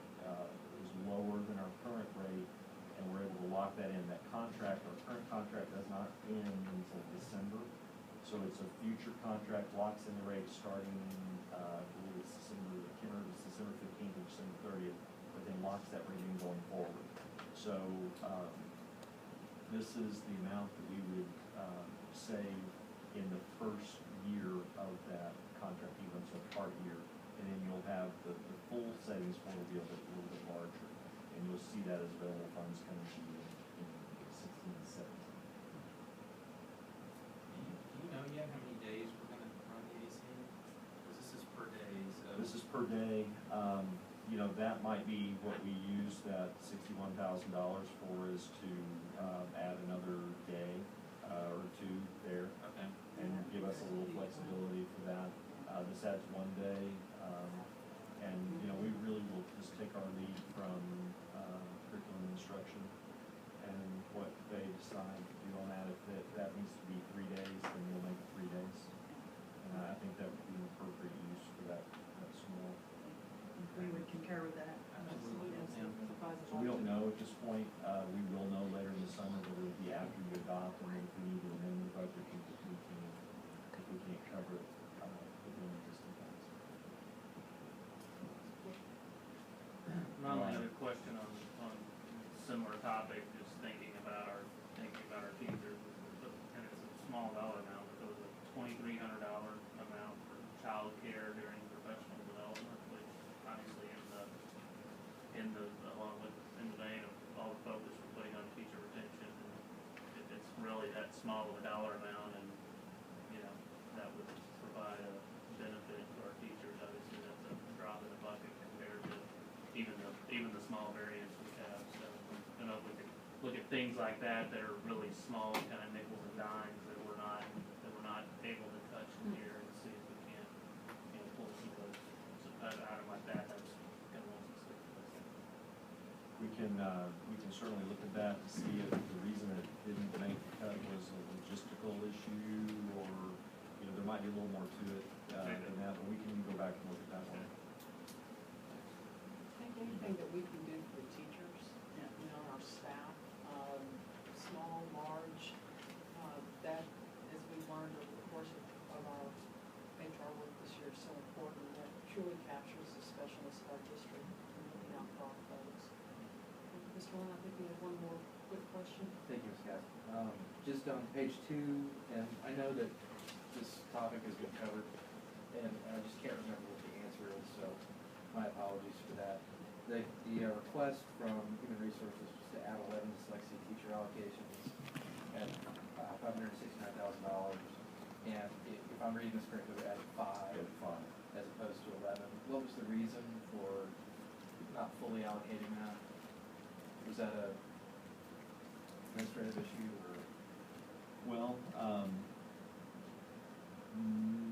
is lower than our current rate, and we're able to lock that in. That contract, our current contract does not end until December, so it's a future contract, locks in the rate starting, I believe it's December 15th or December 30th, but then locks that rate in going forward. So this is the amount that we would save in the first year of that contract, even so part year. And then you'll have the full savings form will be a little bit larger. And you'll see that as available funds coming to you in 16 and 17.
Do you know yet how many days we're gonna run the AC? Because this is per day, so.
This is per day. You know, that might be what we use that $61,000 for, is to add another day or two there.
Okay.
And give us a little flexibility for that. This adds one day, and, you know, we really will just take our lead from curriculum instruction and what they decide to do on that. If that needs to be 3 days, then we'll make it 3 days. And I think that would be an appropriate use for that small.
We would concur with that.
Absolutely.
So we don't know at this point. We will know later in the summer, but it'll be after you adopt, and if we need to amend the budget, we can, if we can't cover it within existing funds.
My only other question on similar topic, just thinking about our teachers, and it's a small dollar amount, but there was a $2,300 amount for childcare during professional development, which obviously in the vein of all the focus we're putting on teacher retention, and it's really that small of a dollar amount, and you know that would provide a benefit to our teachers. Obviously, that's a drop in the bucket compared to even the small variance we have. So, you know, if we could look at things like that are really small, kind of nickels and dimes that we're not able to touch in here, and see if we can, you know, pull some of those, an item like that. That's kind of one specific.
We can certainly look at that to see if the reason it didn't make the cut was a logistical issue, or, you know, there might be a little more to it than that, but we can go back and look at that one.
I think anything that we can do for the teachers, you know, our staff, small, large, that, as we've learned over the course of our HR work this year, is so important. That truly captures the specialness of our district and looking out for our folks. Mr. Lynn, I think we have one more quick question.
Thank you, Ms. Cass. Just on page 2, and I know that this topic has been covered, and I just can't remember what the answer is, so my apologies for that. The request from Human Resources was to add 11 dyslexia teacher allocations at $569,000, and if I'm reading this correctly, we added 5 as opposed to 11. What was the reason for not fully allocating that? Was that a administrative issue, or?
Well,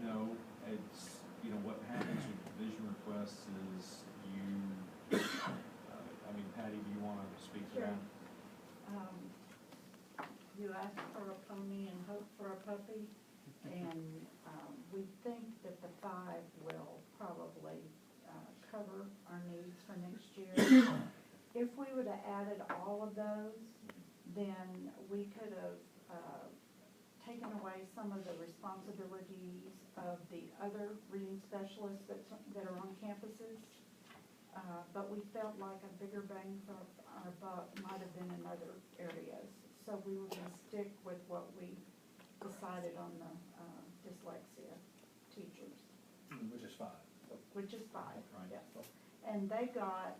no, it's, you know, what happens with division requests is I mean, Patty, do you want to speak to that?
You asked for a pony and hope for a puppy, and we think that the 5 will probably cover our needs for next year. If we would have added all of those, then we could have taken away some of the responsibilities of the other reading specialists that are on campuses. But we felt like a bigger bang for our buck might have been in other areas. So we were going to stick with what we decided on the dyslexia teachers.
Which is 5.
Which is 5,
Right.
yes. And they got,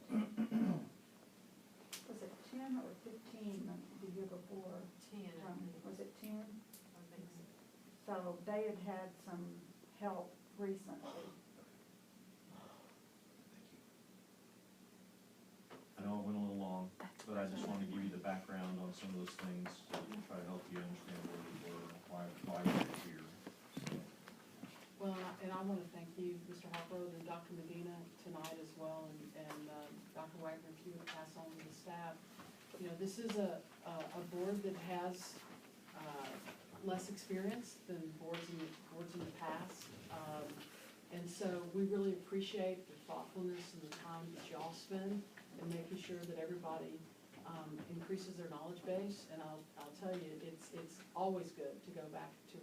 was it 10 or 15 the year before?
10, I think.
Was it 10?
I think so.
So they had some help recently.
I know it went a little long, but I just want to give you the background on some of those things to try to help you understand where we were, why we're here.
Well, and I want to thank you, Mr. Hargrove, and Dr. Medina tonight as well, and Dr. Wagner, if you would pass on to the staff. You know, this is a board that has less experience than boards in the past. And so we really appreciate the thoughtfulness and the time that y'all spend in making sure that everybody increases their knowledge base. And I'll tell you, it's always good to go back to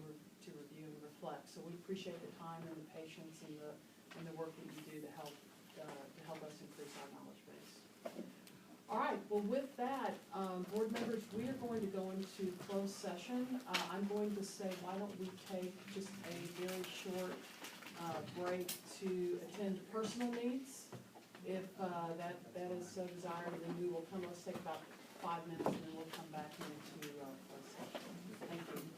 review and reflect. So we appreciate the time and the patience and the work that you do to help us increase our knowledge base. All right. right, well, with that, board members, we are going to go into closed session. I'm going to say, why don't we take just a very short break to attend to personal needs? If that is so desired, then we will come, let's take about 5 minutes, and then we'll come back into closed session. Thank you.